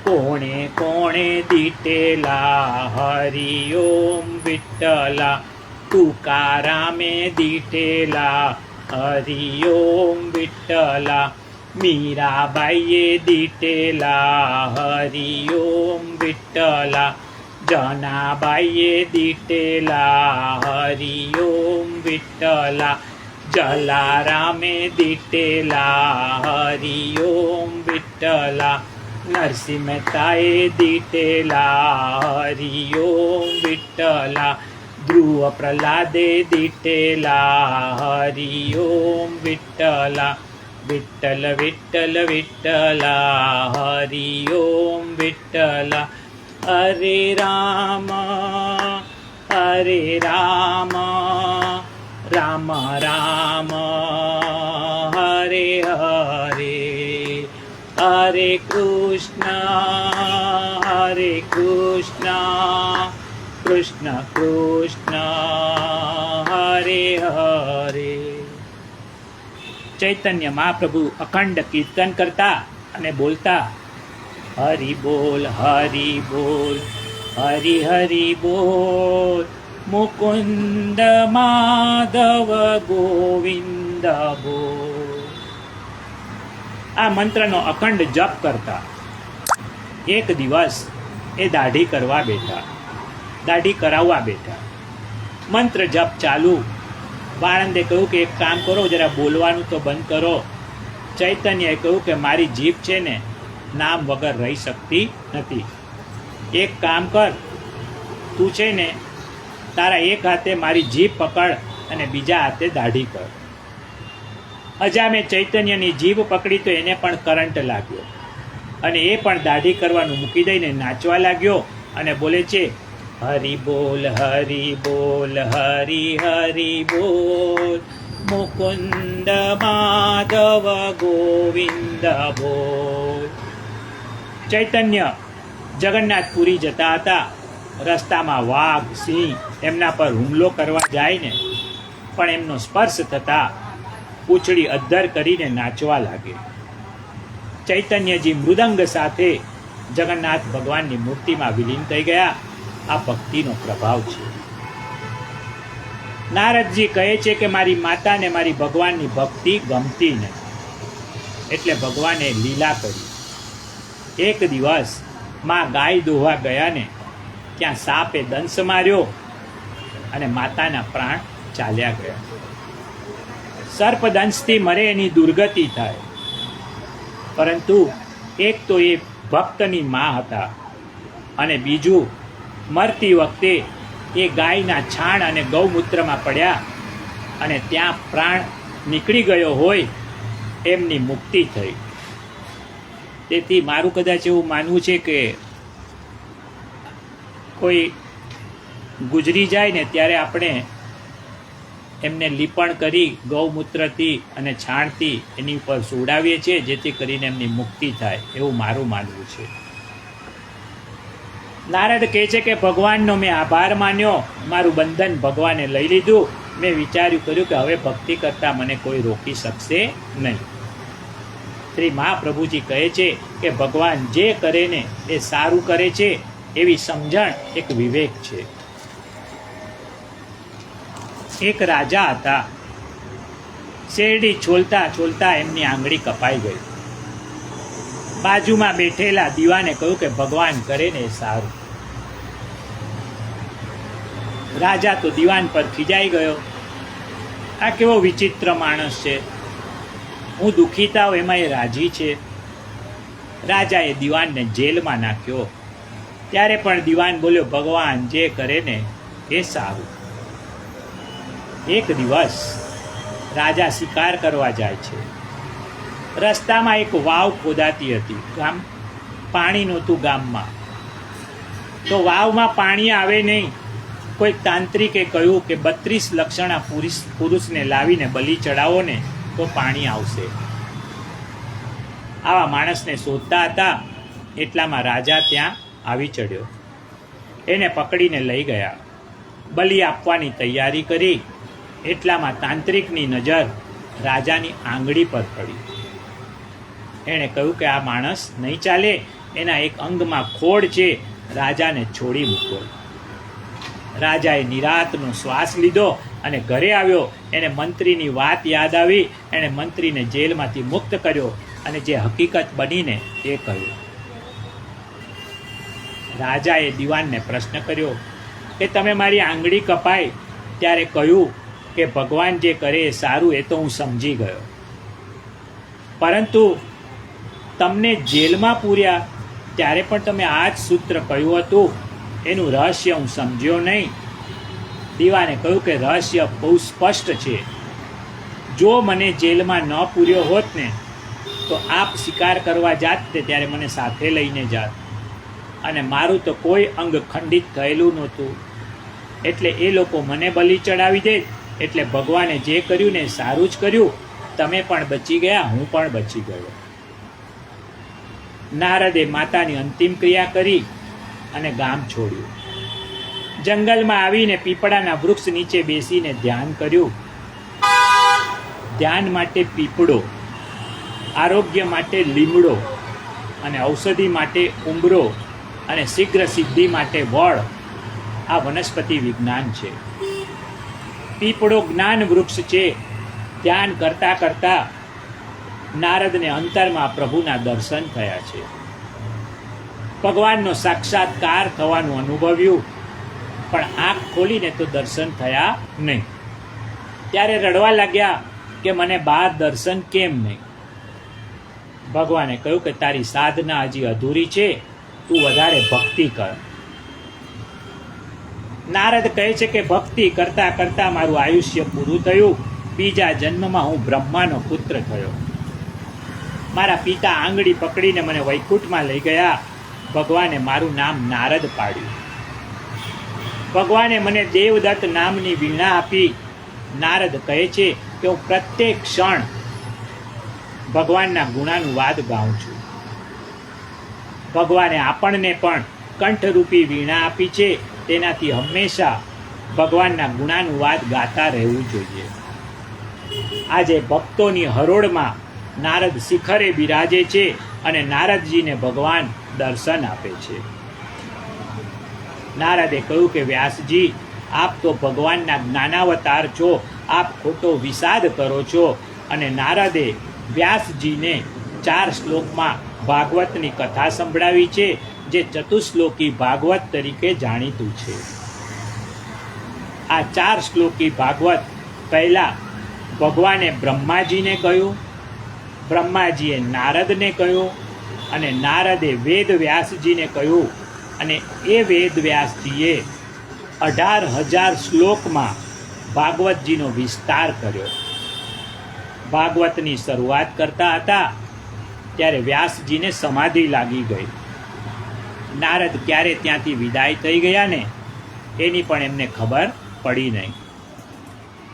કોણે કોણે દીટેલા, હરિ ઓમ વિઠ્ઠલા. તુકારામે દીટેલા, હરિ ઓમ વિઠ્ઠલા. મીરાબાઈએ દીટેલા, હરિ ઓમ વિઠ્ઠલા. જનાબાઈએ દીટેલા, હરિ ઓમ વિઠ્ઠલા. જલારામે દીટેલા, હરિ ઓમ વિઠ્ઠલા. નરસિંહ મહેતાએ દીટેલા, હરિ ઓમ વિઠ્ઠલા. ધ્રુવ પ્રહલાદે દીટેલા, હરિ ઓમ વિઠ્ઠલા. વિઠ્ઠલ વિઠ્ઠલ વિઠ્ઠલા, હરિ ઓમ વિઠ્ઠલા. હરે રામ રામ રામ હરે હરે, હરે કૃષ્ણ કૃષ્ણ કૃષ્ણ હરે હરે. ચૈતન્ય મહાપ્રભુ અખંડ કીર્તન કરતા અને બોલતા, હરિ બોલ હરિ બોલ, હરિ હરિ બોલ. મુકુંદ માધવ ગોવિંદ બોલ. આ મંત્રનો અખંડ જપ કરતા. એક દિવસ એ દાઢી કરવા બેઠા, દાઢી કરાવવા બેઠા. મંત્ર જપ ચાલુ. વાળંદે કહ્યું કે એક કામ કરો, જરા બોલવાનું તો બંધ કરો. ચૈતન્યએ કહ્યું કે મારી જીભ છે ને નામ વગર રહી શકતી નથી. એક કામ કર, તું છે ને તારા એક હાથે મારી જીભ પકડ અને બીજા હાથે દાઢી કર. અજામે ચૈતન્યની જીભ પકડી તો એને પણ કરંટ લાગ્યો અને એ પણ દાઢી કરવાનું મૂકી દઈને નાચવા લાગ્યો અને બોલે છે, હરિ બોલ હરિ બોલ હરિ હરિ બોલ, મુકુંદ માધવ ગોવિંદ બોલ. ચૈતન્ય જગન્નાથપુરી જતા હતા. રસ્તામાં વાઘ સિંહ એમના પર હુમલો કરવા જાય ને, પણ એમનો સ્પર્શ થતા પૂંછડી અદ્ધર કરીને નાચવા લાગે. ચૈતન્યજી મૃદંગ સાથે જગન્નાથ ભગવાનની મૂર્તિમાં વિલીન થઈ ગયા. આ ભક્તિનો પ્રભાવ છે. નારદજી કહે છે કે મારી માતાને મારી ભગવાનની ભક્તિ ગમતી નહીં, એટલે ભગવાને લીલા કરી. એક દિવસ માં ગાય દોવા ગયા ને, ત્યાં સાપે દંશ માર્યો અને માતાના પ્રાણ ચાલ્યા ગયા. સર્પદંશથી મરે એની દુર્ગતિ થાય, પરંતુ એક તો એ ભક્તની માં હતા, અને બીજું મરતી વખતે એ ગાયના છાણ અને ગૌમૂત્રમાં પડ્યા અને ત્યાં પ્રાણ નીકળી ગયો હોય એમની મુક્તિ થઈ. તેથી મારું કદાચ એવું માનવું છે કે કોઈ ગુજરી જાય ને ત્યારે આપણે એમને લીપણ કરી ગૌમૂત્રથી અને છાણથી એની ઉપર સુવડાવીએ છીએ, જેથી કરીને એમની મુક્તિ થાય, એવું મારું માનવું છે. નારદ કહે છે કે ભગવાનનો મેં આભાર માન્યો, મારું બંધન ભગવાને લઈ લીધું. મેં વિચાર્યું કર્યું કે હવે ભક્તિ કરતાં મને કોઈ રોકી શકશે નહીં. શ્રી મહાપ્રભુજી કહે છે કે ભગવાન જે કરે ને એ સારું કરે છે, એવી સમજણ એક વિવેક છે. એક રાજા હતા. શેરડી છોલતા છોલતા એમની આંગળી કપાઈ ગઈ. બાજુમાં બેઠેલા દીવાને કહ્યું કે ભગવાન કરે ને એ સારું. રાજા તો દીવાન પર ખીજાઈ ગયો. આ કેવો વિચિત્ર માણસ છે, હું દુઃખી થાવ એમાં એ રાજી છે. રાજાએ દીવાનને જેલમાં નાખ્યો. ત્યારે પણ દીવાન બોલ્યો ભગવાન જે કરે ને એ સારું. એક દિવસ રાજા શિકાર કરવા જાય છે. રસ્તામાં એક વાવ ખોદાતી હતી. પાણી નહોતું ગામમાં, તો વાવમાં પાણી આવે નહીં. કોઈ તાંત્રિકે કહ્યું કે 32 લક્ષણા પુરુષને લાવીને બલિ ચડાવો ને તો પાણી આવશે. આવા માણસને શોધતા હતા, એટલામાં રાજા ત્યાં આવી ચડ્યો. એને પકડીને લઈ ગયા. બલિ આપવાની તૈયારી કરી. એટલામાં તાંત્રિકની નજર રાજાની આંગળી પર પડી. એણે કહ્યું કે આ માણસ નહીં ચાલે, એના એક અંગમાં ખોડ છે, રાજાને છોડી મૂકો. રાજાએ નિરાંતનો શ્વાસ લીધો અને ઘરે આવ્યો. એને મંત્રીની વાત યાદ આવી. એણે મંત્રીને જેલમાંથી મુક્ત કર્યો અને જે હકીકત બનીને એ કહ્યું. રાજાએ દીવાનને પ્રશ્ન કર્યો કે તમે મારી આંગળી કપાઈ ત્યારે કહ્યું કે ભગવાન જે કરે એ સારું, એ તો હું સમજી ગયો, પરંતુ તમને જેલમાં પૂર્યા ત્યારે પણ તમે આ જ સૂત્ર કહ્યું હતું, એનું રહસ્ય હું સમજ્યો નહીં. દીવાને કહ્યું કે રહસ્ય બહુ સ્પષ્ટ છે. જો મને જેલમાં ન પૂર્યો હોત ને તો આપ શિકાર કરવા જાત તે ત્યારે મને સાથે લઈને જાત, અને મારું તો કોઈ અંગ ખંડિત થયેલું નહોતું, એટલે એ લોકો મને બલિ ચડાવી દે. એટલે ભગવાને જે કર્યું ને સારું જ કર્યું. તમે પણ બચી ગયા, હું પણ બચી ગયો. નારદે માતાની અંતિમ ક્રિયા કરી અને ગામ છોડ્યું. જંગલમાં આવીને પીપળાના વૃક્ષ નીચે બેસીને ધ્યાન કર્યું. ધ્યાન માટે પીપળો, આરોગ્ય માટે લીમડો, અને ઔષધિ માટે ઉંબરો, અને શીઘ્ર સિદ્ધિ માટે વડ. આ વનસ્પતિ વિજ્ઞાન છે. પીપળો જ્ઞાન વૃક્ષ છે. ધ્યાન કરતા કરતા નારદને અંતરમાં પ્રભુના દર્શન થયા છે. ભગવાનનો સાક્ષાત્કાર થવાનું અનુભવ્યું, પણ આંખ ખોલીને તો દર્શન થયા નહીં. ત્યારે રડવા લાગ્યા કે મને બહાર દર્શન કેમ નહીં. ભગવાને કહ્યું કે તારી સાધના હજી અધૂરી છે, તું વધારે ભક્તિ કર. નારદ કહે છે કે ભક્તિ કરતા કરતા મારું આયુષ્ય પૂરું થયું. બીજા જન્મમાં હું બ્રહ્માનો પુત્ર થયો. મારા પિતા આંગળી પકડીને મને વૈકુંઠમાં લઈ ગયા. ભગવાને મારું નામ નારદ પાડ્યું. ભગવાને મને દેવદત્ત નામની વીણા આપી. નારદ કહે છે કે હું પ્રત્યેક ક્ષણ ભગવાનના ગુણાનુવાદ ગાઉં છું. ભગવાને આપણને પણ કંઠરૂપી વીણા આપી છે, તેનાથી હંમેશા ભગવાનના ગુણાનુવાદ ગાતા રહેવું જોઈએ. આજે ભક્તોની હરોળમાં નારદ શિખરે બિરાજે છે અને નારદજીને ભગવાન દર્શન આપે છે. નારદે કહ્યું કે વ્યાસજી, આપ તો ભગવાનના જ્ઞાનાવતાર છો, આપ ખોટો વિષાદ કરો છો. અને નારદે વ્યાસજીને 4 શ્લોકમાં ભાગવતની કથા સંભળાવી છે, જે ચતુશ્લોકી ભાગવત તરીકે જાણીતું છે. આ 4 શ્લોકી ભાગવત પહેલા ભગવાને બ્રહ્માજીને કહ્યું, બ્રહ્માજીએ નારદને કહ્યું, અને નારદે વેદ વ્યાસજીને કહ્યું, અને એ વેદ વ્યાસજીએ 18,000 શ્લોકમાં ભાગવતજીનો વિસ્તાર કર્યો. ભાગવતની શરૂઆત કરતા હતા ત્યારે વ્યાસજીને સમાધિ લાગી ગઈ. નારદ ક્યારે ત્યાંથી વિદાય થઈ ગયા ને એની પણ એમને ખબર પડી નહીં.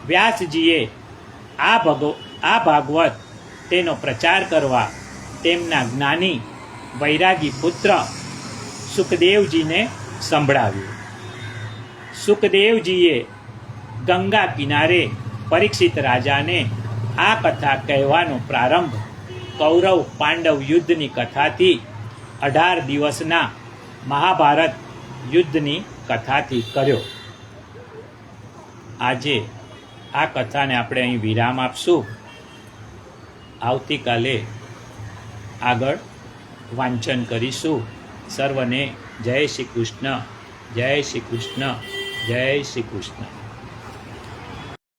વ્યાસજીએ આ ભાગવત તેનો પ્રચાર કરવા તેમના જ્ઞાની વૈરાગી પુત્ર સુખદેવજીને સંભળાવ્યું. સુખદેવજીએ ગંગા કિનારે પરીક્ષિત રાજાને આ કથા કહેવાનો પ્રારંભ કૌરવ પાંડવ યુદ્ધની કથાથી, 18 દિવસના મહાભારત યુદ્ધની કથાથી કર્યો. આજે આ કથાને આપણે અહીં વિરામ આપશું. આવતીકાલે આગળ વાંચન કરીશું. સર્વને જય શ્રી કૃષ્ણ, જય શ્રી કૃષ્ણ, જય શ્રી કૃષ્ણ.